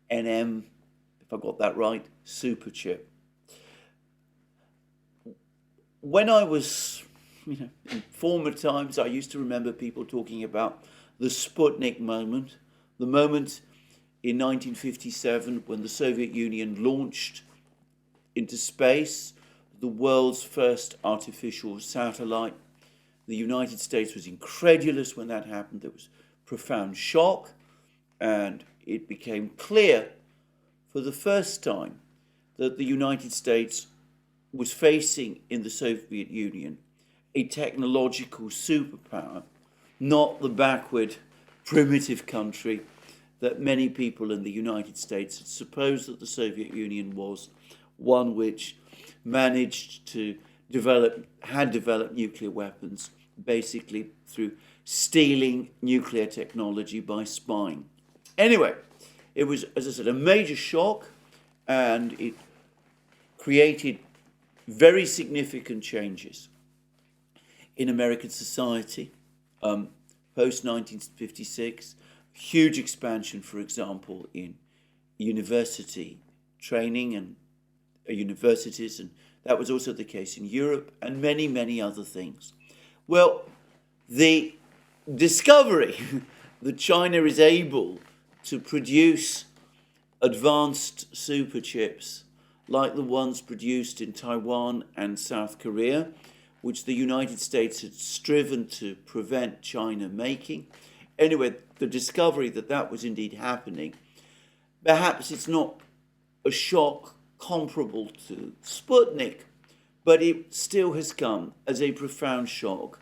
if I got that right, super chip. When I was, in former times, I used to remember people talking about the Sputnik moment, the moment in 1957 when the Soviet Union launched into space the world's first artificial satellite. The United States was incredulous when that happened. There was profound shock, and it became clear for the first time that the United States was facing in the Soviet Union a technological superpower, not the backward, primitive country that many people in the United States had supposed that the Soviet Union was, one which managed to had developed nuclear weapons basically through stealing nuclear technology by spying. Anyway, it was, as I said, a major shock, and it created very significant changes in American society post-1956. Huge expansion, for example, in university training and universities, and that was also the case in Europe, and many, many other things. Well, the discovery that China is able to produce advanced super chips like the ones produced in Taiwan and South Korea, which the United States had striven to prevent China making. Anyway, the discovery that that was indeed happening, perhaps it's not a shock comparable to Sputnik, but it still has come as a profound shock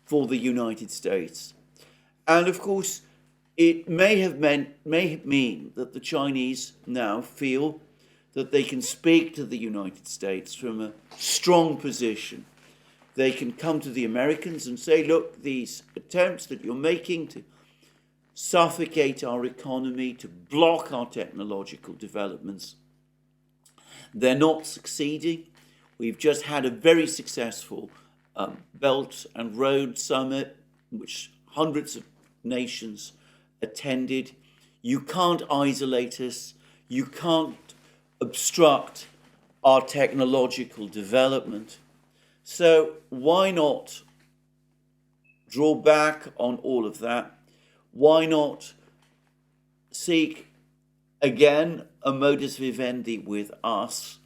for the United States. And of course, it may mean that the Chinese now feel that they can speak to the United States from a strong position. They can come to the Americans and say, look, these attempts that you're making to suffocate our economy, to block our technological developments, they're not succeeding. We've just had a very successful Belt and Road Summit, which hundreds of nations attended. You can't isolate us. You can't obstruct our technological development. So why not draw back on all of that? Why not seek again a modus vivendi with us?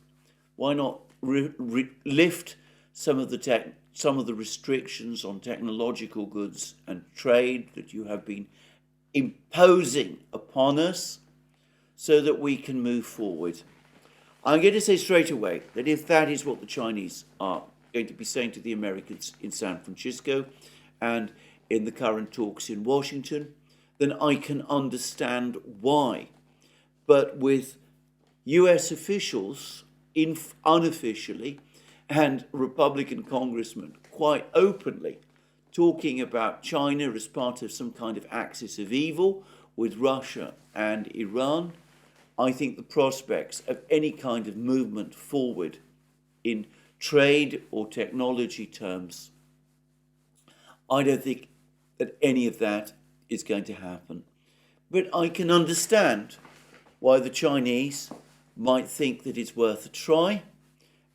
Why not lift some of the restrictions on technological goods and trade that you have been imposing upon us, so that we can move forward? I'm going to say straight away that if that is what the Chinese are going to be saying to the Americans in San Francisco and in the current talks in Washington, then I can understand why. But with US officials unofficially and Republican congressmen quite openly talking about China as part of some kind of axis of evil, with Russia and Iran, I think the prospects of any kind of movement forward in trade or technology terms, I don't think that any of that is going to happen. But I can understand why the Chinese might think that it's worth a try,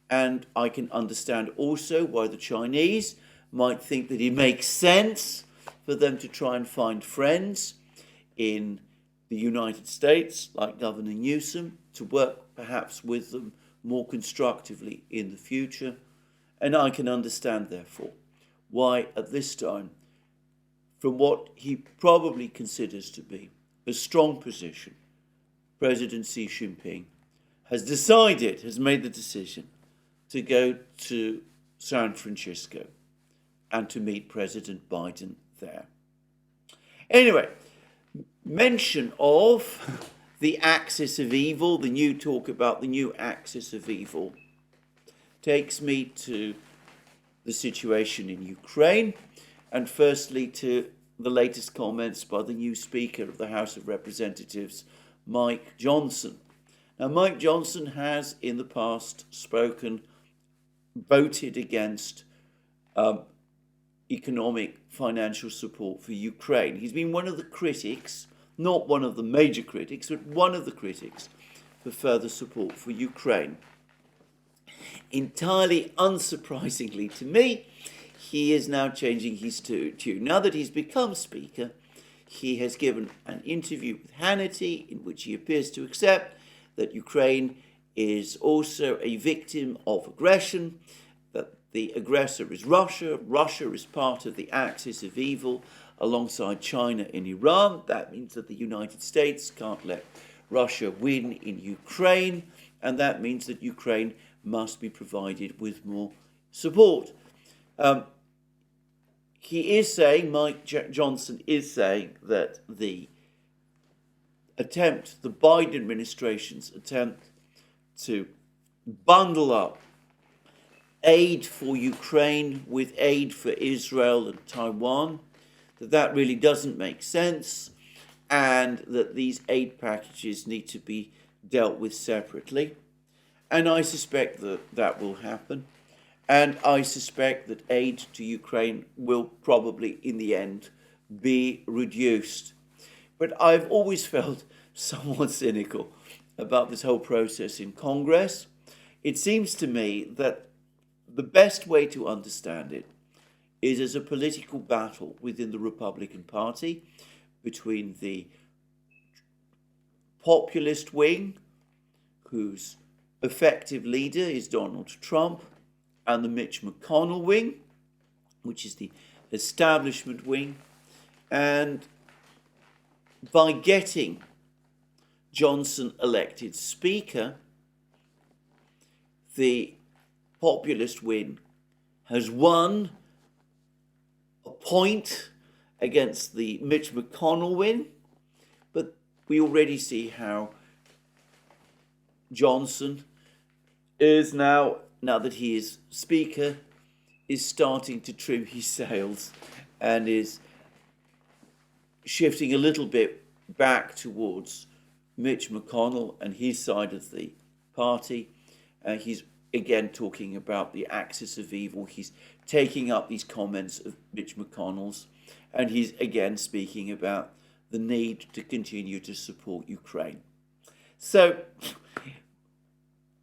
and I can understand also why the Chinese might think that it makes sense for them to try and find friends in the United States, like Governor Newsom, to work perhaps with them more constructively in the future. And I can understand, therefore, why at this time, from what he probably considers to be a strong position, President Xi Jinping has made the decision to go to San Francisco and to meet President Biden there. Anyway, mention of the axis of evil, the new talk about the new axis of evil, takes me to the situation in Ukraine, and firstly to the latest comments by the new Speaker of the House of Representatives, Mike Johnson. Now, Mike Johnson has in the past voted against economic financial support for Ukraine. He's been one of the critics, not one of the major critics, but one of the critics for further support for Ukraine. Entirely unsurprisingly to me, he is now changing his tune. Now that he's become Speaker, he has given an interview with Hannity in which he appears to accept that Ukraine is also a victim of aggression, that the aggressor is Russia. Russia is part of the axis of evil alongside China and Iran. That means that the United States can't let Russia win in Ukraine, and that means that Ukraine must be provided with more support. He is saying, Mike Johnson is saying, that the Biden administration's attempt to bundle up aid for Ukraine with aid for Israel and Taiwan, that really doesn't make sense, and that these aid packages need to be dealt with separately. And I suspect that that will happen. And I suspect that aid to Ukraine will probably, in the end, be reduced. But I've always felt somewhat cynical about this whole process in Congress. It seems to me that the best way to understand it is as a political battle within the Republican Party between the populist wing, whose effective leader is Donald Trump, and the Mitch McConnell wing, which is the establishment wing. And by getting Johnson elected Speaker, the populist wing has won a point against the Mitch McConnell wing, but we already see how Johnson is now that he is Speaker, is starting to trim his sails and is shifting a little bit back towards Mitch McConnell and his side of the party. He's again talking about the axis of evil. He's taking up these comments of Mitch McConnell's, and he's again speaking about the need to continue to support Ukraine. So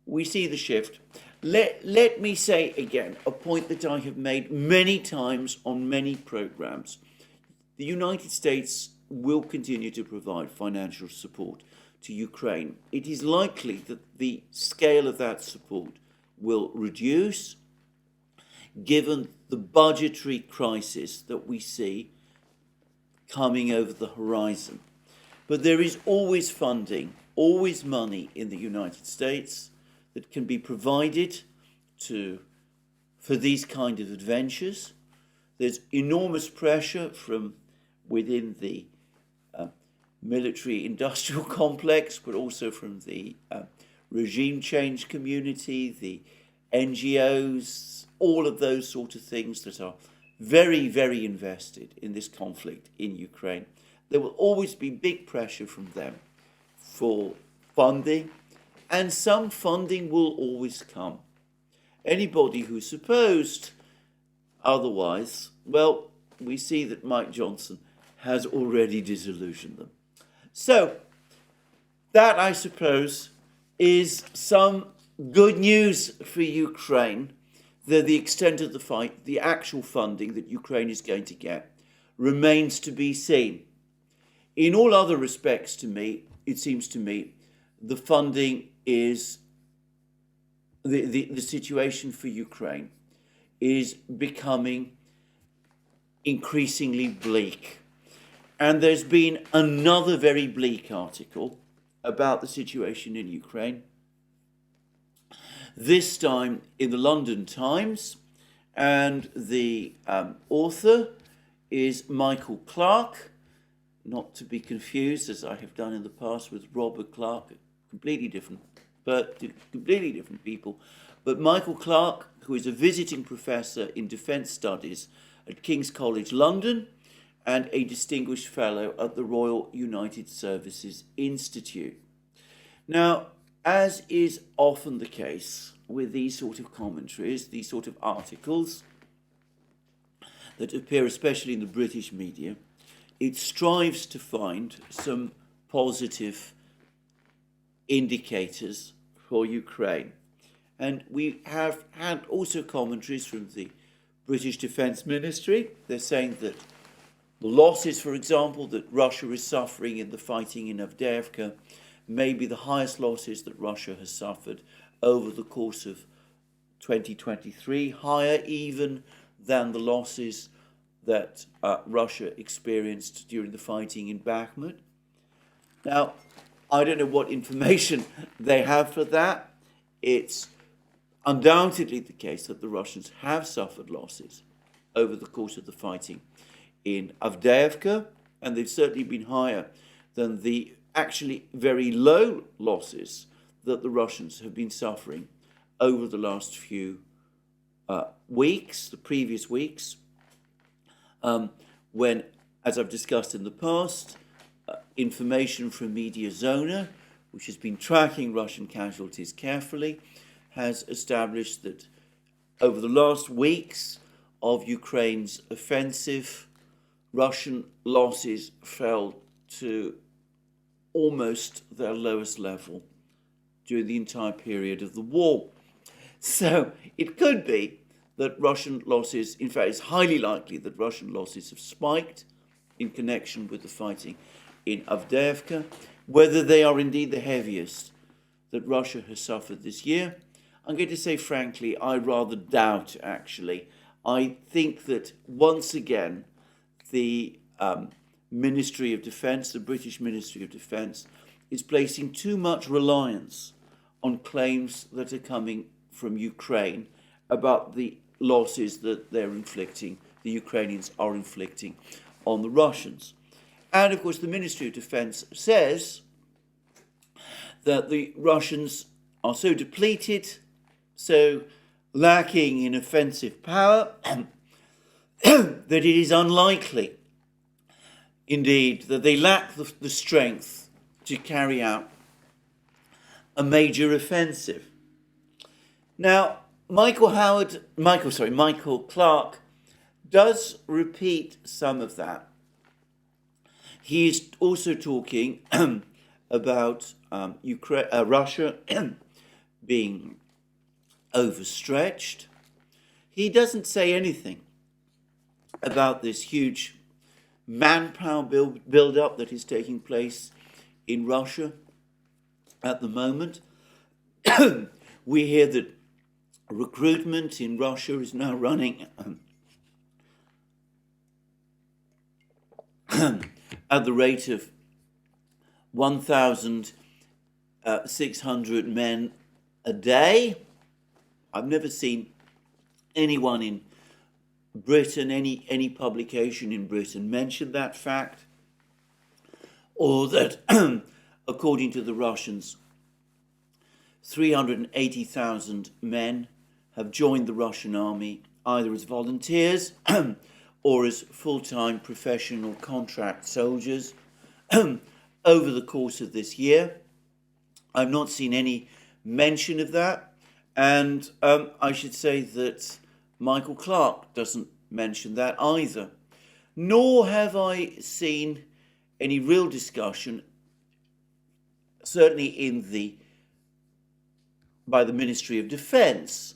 we see the shift. Let me say again a point that I have made many times on many programs. The United States will continue to provide financial support to Ukraine. It is likely that the scale of that support will reduce given the budgetary crisis that we see coming over the horizon. But there is always funding, always money in the United States that can be provided for these kind of adventures. There's enormous pressure from within the military-industrial complex, but also from the regime change community, the NGOs, all of those sort of things that are very, very invested in this conflict in Ukraine. there will always be big pressure from them for funding, and some funding will always come. Anybody who supposed otherwise, well, we see that Mike Johnson has already disillusioned them. So, that, I suppose, is some good news for Ukraine. The extent of the fight, the actual funding that Ukraine is going to get, remains to be seen. In all other respects, to me, it seems to me, the funding is, the situation for Ukraine is becoming increasingly bleak. And there's been another very bleak article about the situation in Ukraine, this time in the London Times, and the author is Michael Clarke, not to be confused, as I have done in the past, with Robert Clarke, completely different people. But Michael Clarke, who is a visiting professor in defence studies at King's College London and a distinguished fellow at the Royal United Services Institute. Now, as is often the case with these sort of commentaries, these sort of articles that appear especially in the British media, it strives to find some positive indicators for Ukraine. And we have had also commentaries from the British Defence Ministry. They're saying that the losses, for example, that Russia is suffering in the fighting in Avdeyevka may be the highest losses that Russia has suffered over the course of 2023, higher even than the losses that Russia experienced during the fighting in Bakhmut. Now, I don't know what information they have for that. It's undoubtedly the case that the Russians have suffered losses over the course of the fighting in Avdeyevka, and they've certainly been higher than the actually very low losses that the Russians have been suffering over the last few weeks, the previous weeks, when, as I've discussed in the past, information from Media Zona, which has been tracking Russian casualties carefully, has established that over the last weeks of Ukraine's offensive, Russian losses fell to almost their lowest level during the entire period of the war. So it could be that Russian losses, in fact, it's highly likely that Russian losses have spiked in connection with the fighting in Avdeyevka. Whether they are indeed the heaviest that Russia has suffered this year, I'm going to say frankly, I rather doubt, actually. I think that once again, the Ministry of Defence, the British Ministry of Defence, is placing too much reliance on claims that are coming from Ukraine about the losses that they're inflicting, the Ukrainians are inflicting on the Russians. And of course, the Ministry of Defence says that the Russians are so depleted, so lacking in offensive power, that it is unlikely, indeed, that they lack the strength to carry out a major offensive. Now, Michael Clarke does repeat some of that. He is also talking about Russia being overstretched. He doesn't say anything about this huge manpower build-up that is taking place in Russia at the moment. We hear that recruitment in Russia is now running at the rate of 1,600 men a day. I've never seen anyone in Britain, any publication in Britain mention that fact, or that, according to the Russians, 380,000 men have joined the Russian army, either as volunteers or as full-time professional contract soldiers over the course of this year. I've not seen any mention of that, and I should say that Michael Clark doesn't mention that either. Nor have I seen any real discussion, certainly by the Ministry of Defense,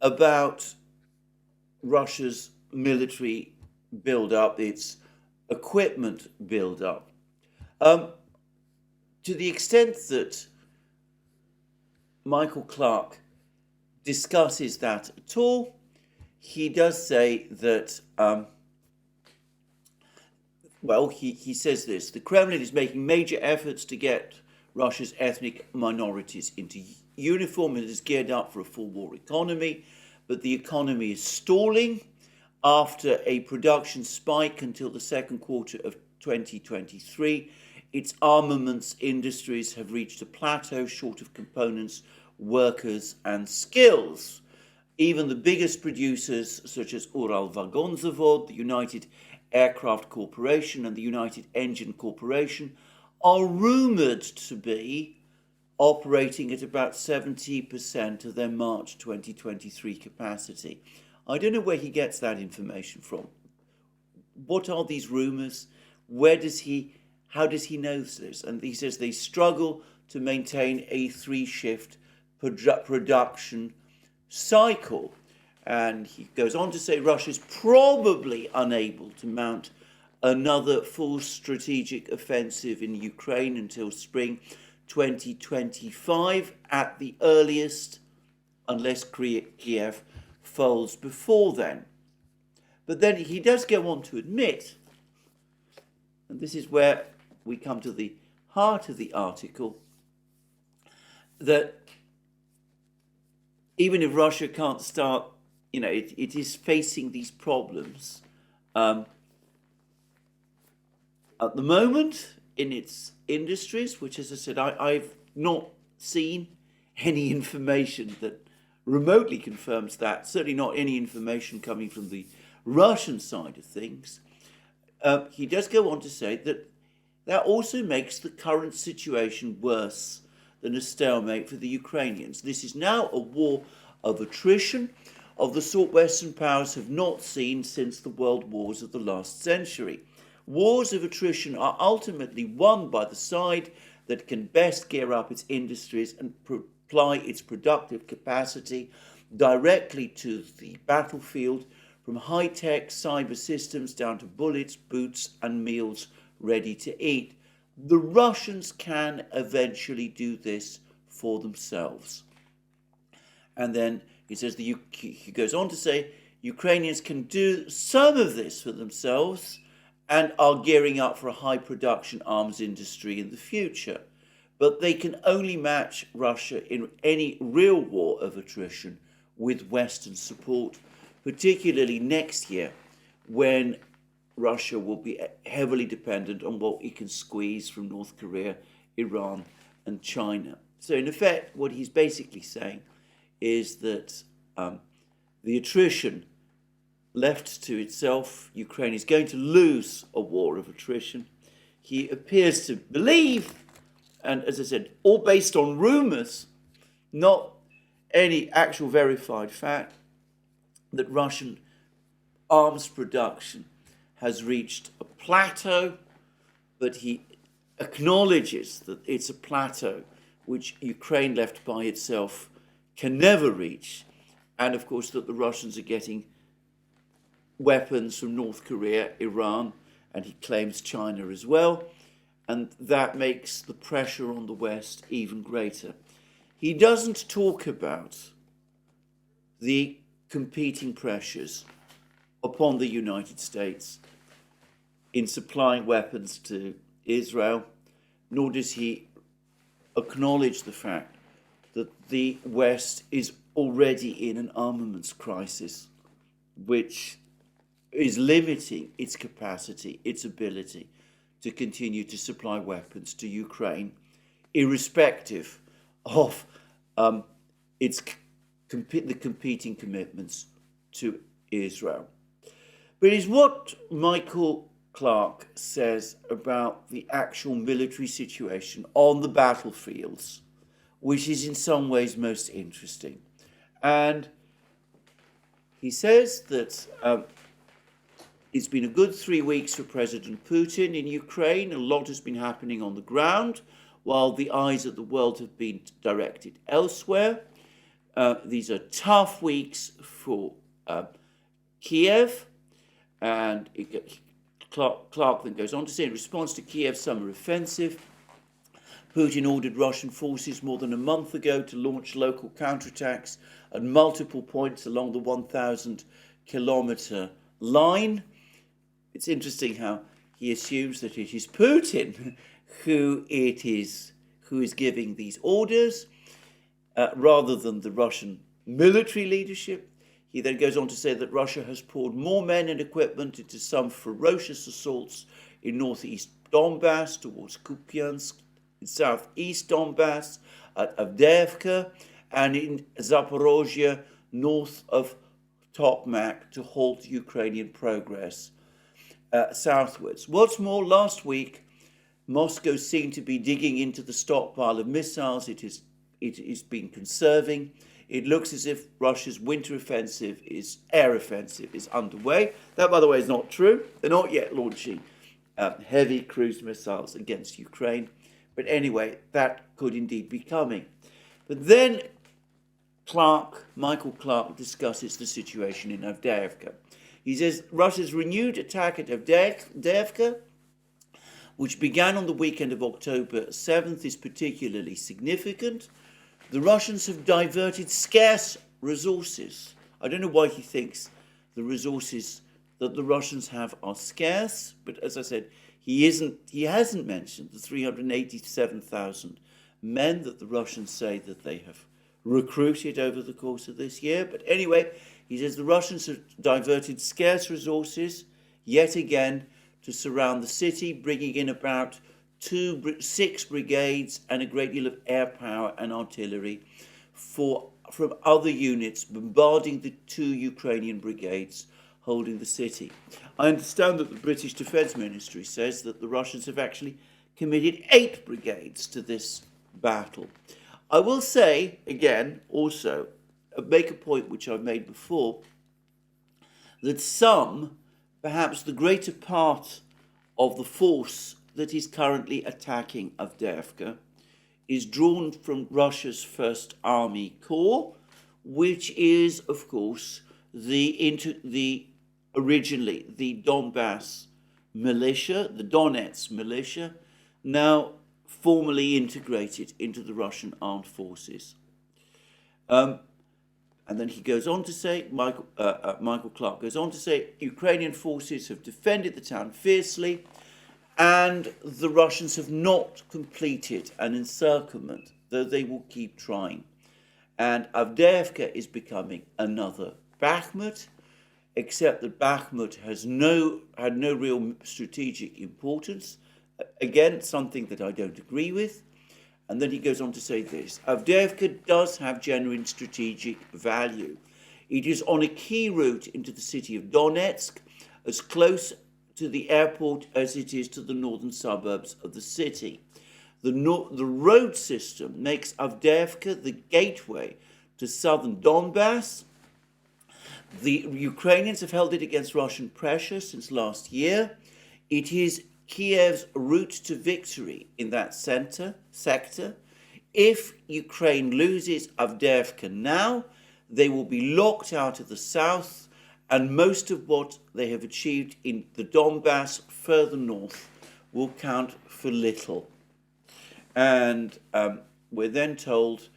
about Russia's military build-up, its equipment build-up. To the extent that Michael Clark discusses that at all, he does say that, he says this: the Kremlin is making major efforts to get Russia's ethnic minorities into uniform and is geared up for a full war economy, but the economy is stalling after a production spike until the second quarter of 2023. Its armaments industries have reached a plateau short of components, workers and skills. Even the biggest producers, such as Uralvagonzavod, the United Aircraft Corporation and the United Engine Corporation, are rumoured to be operating at about 70% of their March 2023 capacity. I don't know where he gets that information from. What are these rumours? How does he know this? And he says they struggle to maintain a 3-shift production cycle. And he goes on to say Russia is probably unable to mount another full strategic offensive in Ukraine until spring 2025 at the earliest, unless Kiev folds before then. But then he does go on to admit, and this is where we come to the heart of the article, that even if Russia can't start, it is facing these problems at the moment in its industries, which, as I said, I've not seen any information that remotely confirms that, certainly not any information coming from the Russian side of things. He does go on to say that also makes the current situation worse than a stalemate for the Ukrainians. This is now a war of attrition of the sort Western powers have not seen since the world wars of the last century. Wars of attrition are ultimately won by the side that can best gear up its industries and apply its productive capacity directly to the battlefield, from high-tech cyber systems down to bullets, boots, and meals ready to eat. The Russians can eventually do this for themselves. And then he says, he goes on to say, Ukrainians can do some of this for themselves and are gearing up for a high-production arms industry in the future. But they can only match Russia in any real war of attrition with Western support, particularly next year, when Russia will be heavily dependent on what it can squeeze from North Korea, Iran, and China. So in effect, what he's basically saying is that the attrition left to itself, Ukraine is going to lose a war of attrition. He appears to believe, and as I said, all based on rumours, not any actual verified fact, that Russian arms production has reached a plateau, but he acknowledges that it's a plateau which Ukraine left by itself can never reach, and of course that the Russians are getting weapons from North Korea, Iran, and he claims China as well, and that makes the pressure on the West even greater. He doesn't talk about the competing pressures upon the United States in supplying weapons to Israel, nor does he acknowledge the fact that the West is already in an armaments crisis, which is limiting its capacity, its ability to continue to supply weapons to Ukraine, irrespective of the competing commitments to Israel. But it's what Michael Clark says about the actual military situation on the battlefields, which is in some ways most interesting. And he says that it's been a good 3 weeks for President Putin in Ukraine. A lot has been happening on the ground, while the eyes of the world have been directed elsewhere. These are tough weeks for Kiev, and Clark then goes on to say, in response to Kiev's summer offensive, Putin ordered Russian forces more than a month ago to launch local counterattacks at multiple points along the 1,000-kilometer line. It's interesting how he assumes that it is Putin who is giving these orders, rather than the Russian military leadership. He then goes on to say that Russia has poured more men and equipment into some ferocious assaults in northeast Donbass towards Kupiansk, in southeast Donbass at Avdeyevka, and in Zaporozhye north of Tokmak to halt Ukrainian progress southwards. What's more, last week, Moscow seemed to be digging into the stockpile of missiles it is been conserving. It looks as if Russia's winter air offensive is underway. That, by the way, is not true. They're not yet launching heavy cruise missiles against Ukraine. But anyway, that could indeed be coming. But then Michael Clark discusses the situation in Avdeyevka. He says Russia's renewed attack at Avdeyevka, which began on the weekend of October 7th, is particularly significant. The Russians have diverted scarce resources. I don't know why he thinks the resources that the Russians have are scarce, but as I said, he hasn't mentioned the 387,000 men that the Russians say that they have recruited over the course of this year. But anyway, he says the Russians have diverted scarce resources yet again to surround the city, bringing in about 6 brigades and a great deal of air power and artillery from other units bombarding the 2 Ukrainian brigades holding the city. I understand that the British Defence Ministry says that the Russians have actually committed 8 brigades to this battle. I will say, again, also, make a point which I've made before, that perhaps the greater part of the force that is currently attacking Avdeyevka is drawn from Russia's First Army Corps, which is, of course, originally the Donbass militia, the Donetsk militia, now formally integrated into the Russian armed forces. And then he goes on to say, Michael Clark goes on to say, Ukrainian forces have defended the town fiercely, and the Russians have not completed an encirclement, though they will keep trying. And Avdeyevka is becoming another Bakhmut, except that Bakhmut had no real strategic importance. Again, something that I don't agree with. And then he goes on to say this: Avdeyevka does have genuine strategic value. It is on a key route into the city of Donetsk, as close to the airport as it is to the northern suburbs of the city. The road system makes Avdeyevka the gateway to southern Donbass. The Ukrainians have held it against Russian pressure since last year. It is Kiev's route to victory in that sector. If Ukraine loses Avdeyevka now, they will be locked out of the south, and most of what they have achieved in the Donbass further north will count for little. And we're then told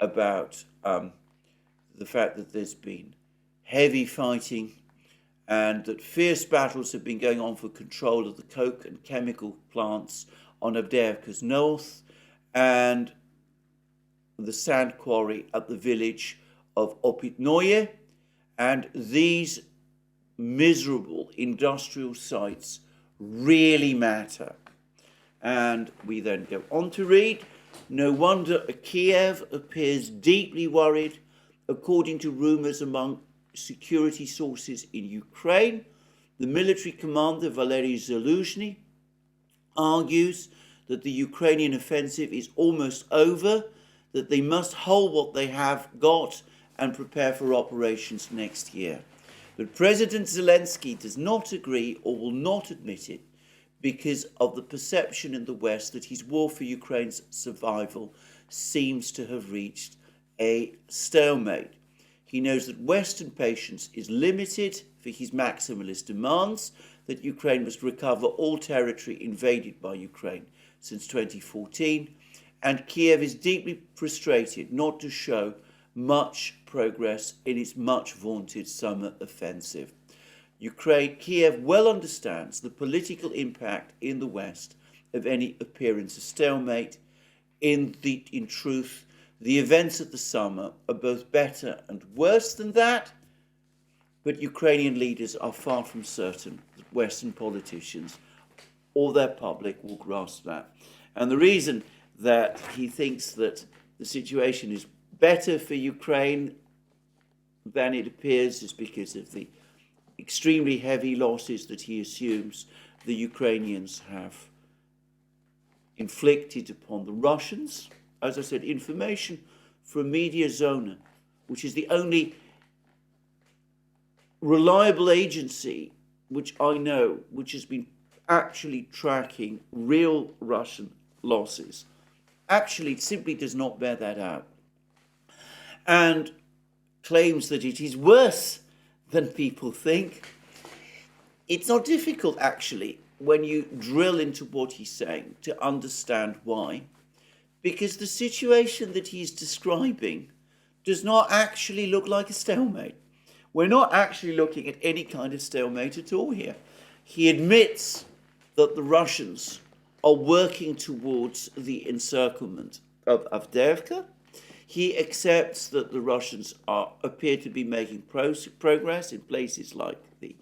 about the fact that there's been heavy fighting and that fierce battles have been going on for control of the coke and chemical plants on Avdeyevka's north and the sand quarry at the village of Opitnoye. And these miserable industrial sites really matter. And we then go on to read, no wonder Kiev appears deeply worried, according to rumours among security sources in Ukraine. The military commander, Valery Zaluzhny, argues that the Ukrainian offensive is almost over, that they must hold what they have got and prepare for operations next year. But President Zelensky does not agree or will not admit it because of the perception in the West that his war for Ukraine's survival seems to have reached a stalemate. He knows that Western patience is limited for his maximalist demands that Ukraine must recover all territory invaded by Ukraine since 2014, and Kiev is deeply frustrated not to show much progress in its much vaunted summer offensive. Kiev well understands the political impact in the West of any appearance of stalemate. In truth, the events of the summer are both better and worse than that, but Ukrainian leaders are far from certain that Western politicians or their public will grasp that. And the reason that he thinks that the situation is better for Ukraine than it appears is because of the extremely heavy losses that he assumes the Ukrainians have inflicted upon the Russians. As I said, information from Media Zona, which is the only reliable agency which I know which has been actually tracking real Russian losses, actually simply does not bear that out and claims that it is worse than people think. It's not difficult, actually, when you drill into what he's saying to understand why, because the situation that he's describing does not actually look like a stalemate. We're not actually looking at any kind of stalemate at all here. He admits that the Russians are working towards the encirclement of Avdeyevka. He accepts that the Russians appear to be making progress in places like the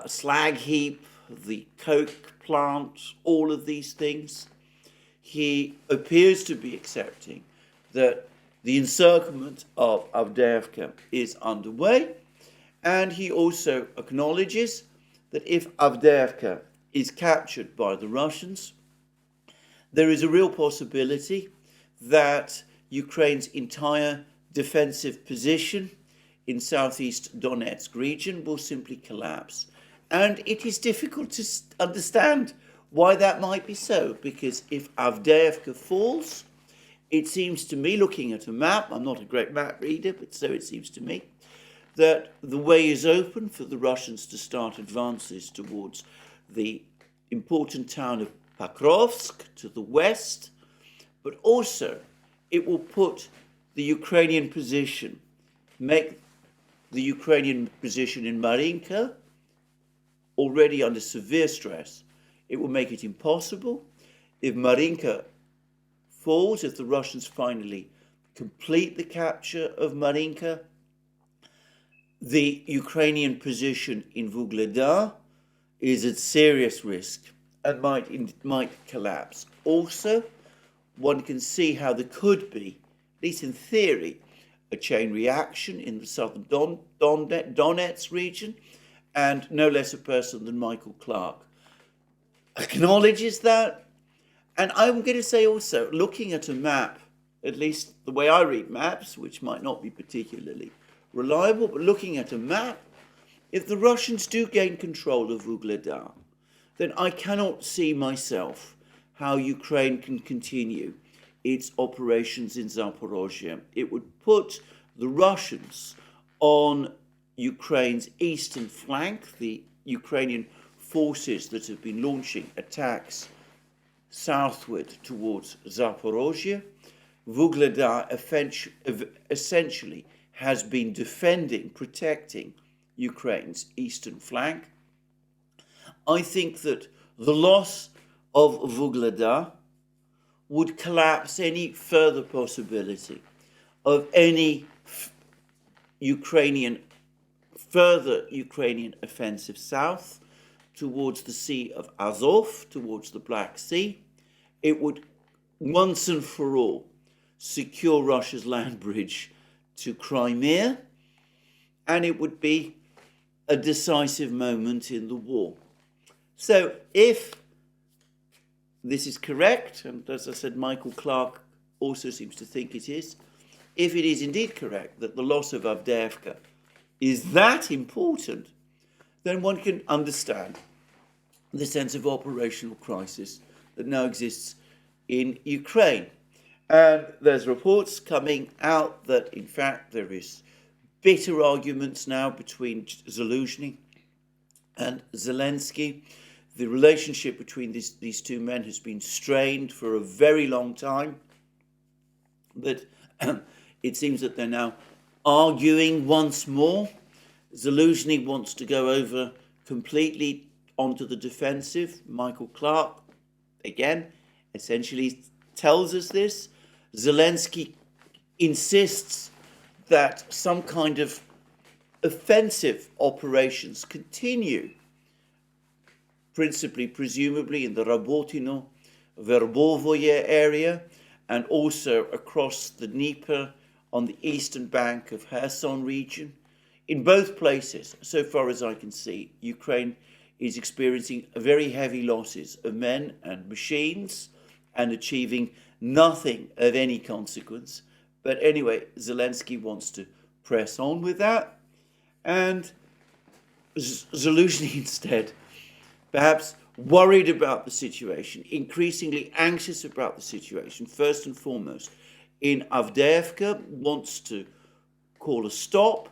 slag heap, the coke plant, all of these things. He appears to be accepting that the encirclement of Avdeyevka is underway, and he also acknowledges that if Avdeyevka is captured by the Russians, there is a real possibility that Ukraine's entire defensive position in southeast Donetsk region will simply collapse. And it is difficult to understand why that might be so, because if Avdeyevka falls, it seems to me, looking at a map, I'm not a great map reader, but so it seems to me, that the way is open for the Russians to start advances towards the important town of Pokrovsk to the west, but also it will put the Ukrainian position, make the Ukrainian position in Marinka already under severe stress. It will make it impossible. If Marinka falls, if the Russians finally complete the capture of Marinka, the Ukrainian position in Vuhledar is at serious risk and might collapse. Also, one can see how there could be, at least in theory, a chain reaction in the southern Donetsk region, and no less a person than Michael Clark acknowledges that. And I'm going to say also, looking at a map, at least the way I read maps, which might not be particularly reliable, but looking at a map, if the Russians do gain control of Vuhledar, then I cannot see myself how Ukraine can continue its operations in Zaporozhye. It would put the Russians on Ukraine's eastern flank, the Ukrainian forces that have been launching attacks southward towards Zaporozhye. Vuhledar essentially has been defending, protecting Ukraine's eastern flank. I think that the loss of Vuhledar would collapse any further possibility of any further Ukrainian offensive south towards the Sea of Azov, towards the Black Sea. It would once and for all secure Russia's land bridge to Crimea, and it would be a decisive moment in the war. So if this is correct, and as I said, Michael Clark also seems to think it is, if it is indeed correct that the loss of Avdeyevka is that important, then one can understand the sense of operational crisis that now exists in Ukraine. And there's reports coming out that, in fact, there is bitter arguments now between Zaluzhny and Zelensky. The relationship between these two men has been strained for a very long time. But it seems that they're now arguing once more. Zaluzhny wants to go over completely onto the defensive. Michael Clark, again, essentially tells us this. Zelensky insists that some kind of offensive operations continue, principally, presumably, in the Rabotino, Verbovoye area, and also across the Dnieper on the eastern bank of Kherson region. In both places, so far as I can see, Ukraine is experiencing very heavy losses of men and machines and achieving nothing of any consequence. But anyway, Zelensky wants to press on with that. And Zaluzhny instead, perhaps worried about the situation, increasingly anxious about the situation, first and foremost, in Avdeyevka, wants to call a stop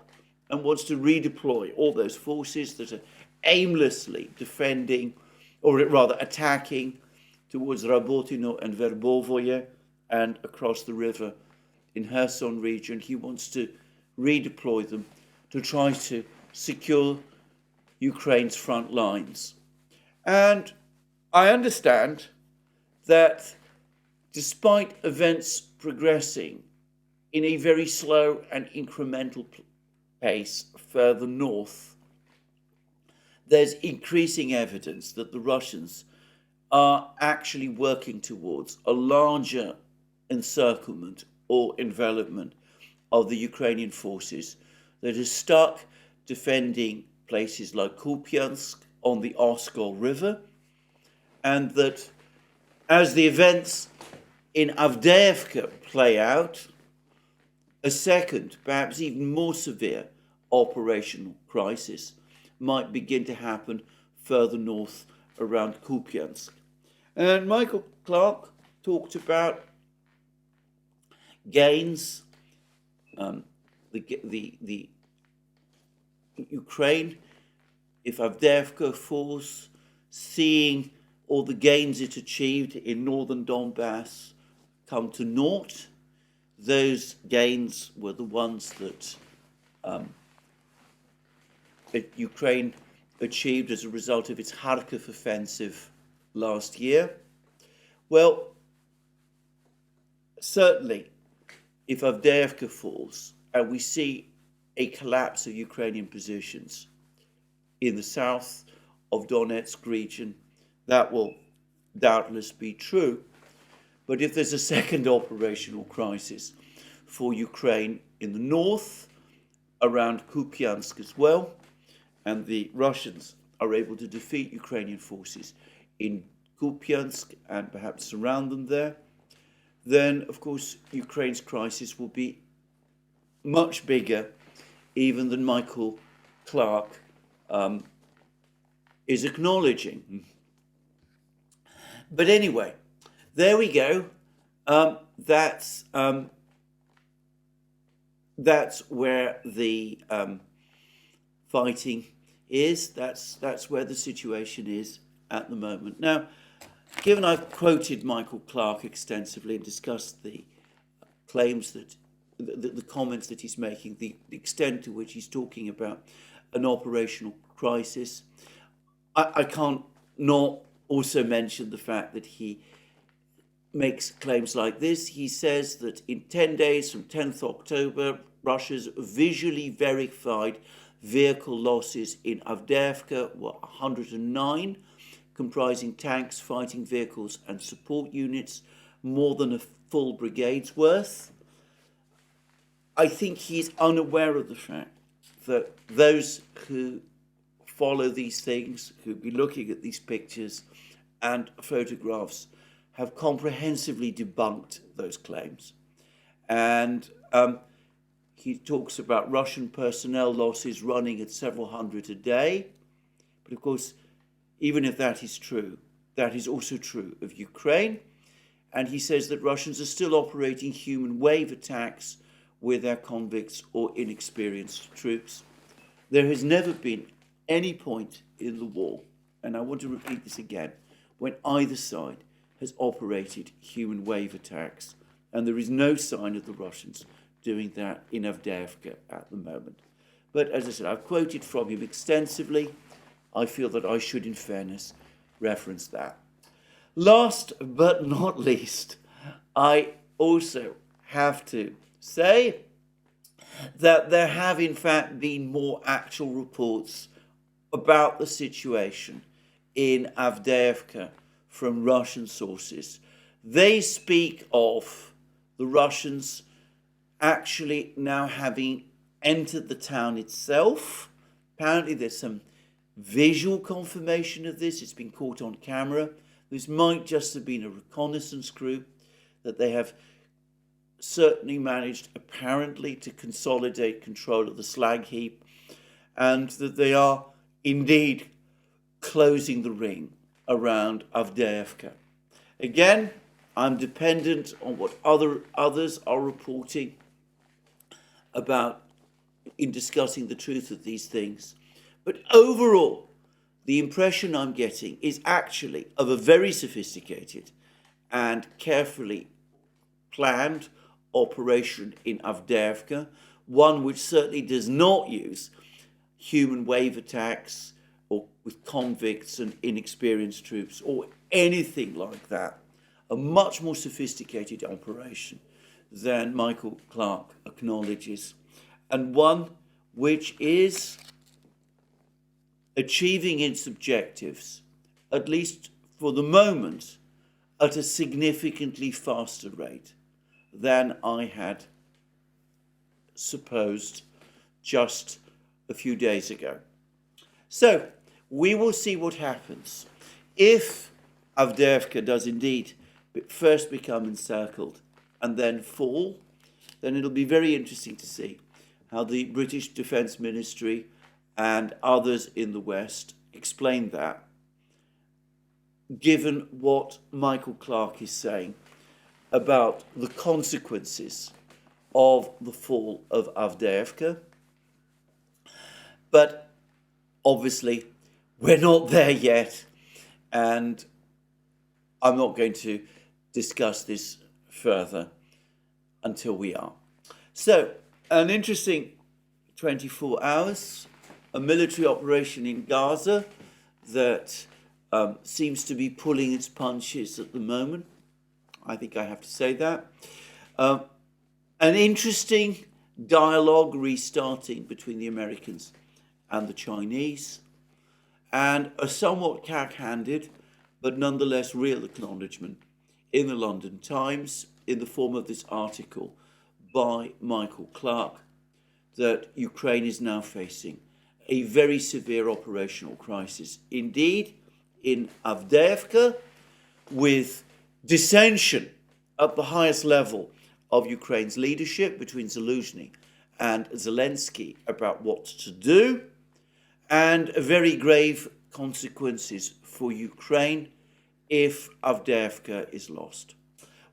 and wants to redeploy all those forces that are aimlessly defending, or rather attacking, towards Rabotino and Verbovoye and across the river in Kherson region. He wants to redeploy them to try to secure Ukraine's front lines. And I understand that despite events progressing in a very slow and incremental pace further north, there's increasing evidence that the Russians are actually working towards a larger encirclement or envelopment of the Ukrainian forces that is stuck defending places like Kupiansk on the Oskol River, and that as the events in Avdeyevka play out, a second, perhaps even more severe operational crisis might begin to happen further north around Kupiansk. And Michael Clark talked about gains, the Ukraine, if Avdeyevka falls, seeing all the gains it achieved in northern Donbass come to naught. Those gains were the ones that Ukraine achieved as a result of its Kharkiv offensive last year. Well, certainly, if Avdeyevka falls and we see a collapse of Ukrainian positions in the south of Donetsk region, that will doubtless be true. But if there's a second operational crisis for Ukraine in the north, around Kupiansk as well, and the Russians are able to defeat Ukrainian forces in Kupiansk and perhaps surround them there, then, of course, Ukraine's crisis will be much bigger even than Michael Clark is acknowledging. But anyway, there we go. That's where the fighting is. That's where the situation is at the moment. Now, given I've quoted Michael Clark extensively and discussed the claims that the comments that he's making, the extent to which he's talking about an operational crisis, I can't not also mention the fact that he makes claims like this. He says that in 10 days from 10th October, Russia's visually verified vehicle losses in Avdeyevka were 109, comprising tanks, fighting vehicles, and support units, more than a full brigade's worth. I think he's unaware of the fact that those who follow these things, who'd be looking at these pictures and photographs, have comprehensively debunked those claims. And he talks about Russian personnel losses running at several hundred a day. But of course, even if that is true, that is also true of Ukraine. And he says that Russians are still operating human wave attacks with their convicts or inexperienced troops. There has never been any point in the war, and I want to repeat this again, when either side has operated human wave attacks, and there is no sign of the Russians doing that in Avdeyevka at the moment. But as I said, I've quoted from him extensively. I feel that I should, in fairness, reference that. Last but not least, I also have to say that there have in fact been more actual reports about the situation in Avdeyevka from Russian sources. They speak of the Russians actually now having entered the town itself. Apparently there's some visual confirmation of this. It's been caught on camera. This might just have been a reconnaissance group, that they have certainly managed apparently to consolidate control of the slag heap, and that they are indeed closing the ring around Avdeyevka. Again, I'm dependent on what others are reporting about in discussing the truth of these things. But overall, the impression I'm getting is actually of a very sophisticated and carefully planned operation in Avdeyevka, one which certainly does not use human wave attacks or with convicts and inexperienced troops or anything like that. A much more sophisticated operation than Michael Clark acknowledges, and one which is achieving its objectives, at least for the moment, at a significantly faster rate than I had supposed just a few days ago. So we will see what happens. If Avdeyevka does indeed first become encircled and then fall, then it'll be very interesting to see how the British Defence Ministry and others in the West explain that, given what Michael Clark is saying about the consequences of the fall of Avdeyevka. But obviously, we're not there yet, and I'm not going to discuss this further until we are. So, an interesting 24 hours, a military operation in Gaza that seems to be pulling its punches at the moment. I think I have to say that. An interesting dialogue restarting between the Americans and the Chinese, and a somewhat cack-handed but nonetheless real acknowledgement in the London Times in the form of this article by Michael Clark that Ukraine is now facing a very severe operational crisis. Indeed, in Avdeyevka, with dissension at the highest level of Ukraine's leadership between Zaluzhny and Zelensky about what to do, and very grave consequences for Ukraine if Avdeyevka is lost.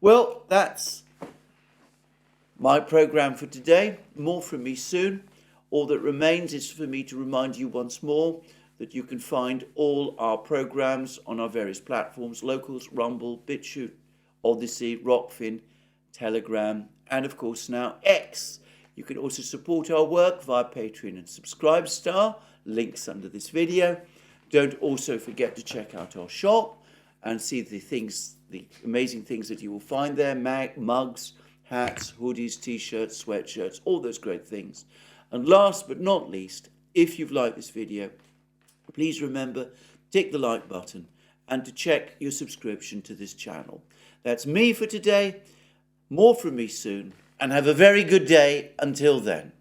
Well, that's my program for today. More from me soon. All that remains is for me to remind you once more that you can find all our programs on our various platforms: Locals, Rumble, BitChute, ODYSEE, Rockfin, Telegram, and of course now X. You can also support our work via Patreon and Subscribestar, links under this video. Don't also forget to check out our shop and see the amazing things that you will find there: mugs, hats, hoodies, t-shirts, sweatshirts, all those great things. And last but not least, if you've liked this video, please remember, tick the like button and to check your subscription to this channel. That's me for today. More from me soon, and have a very good day until then.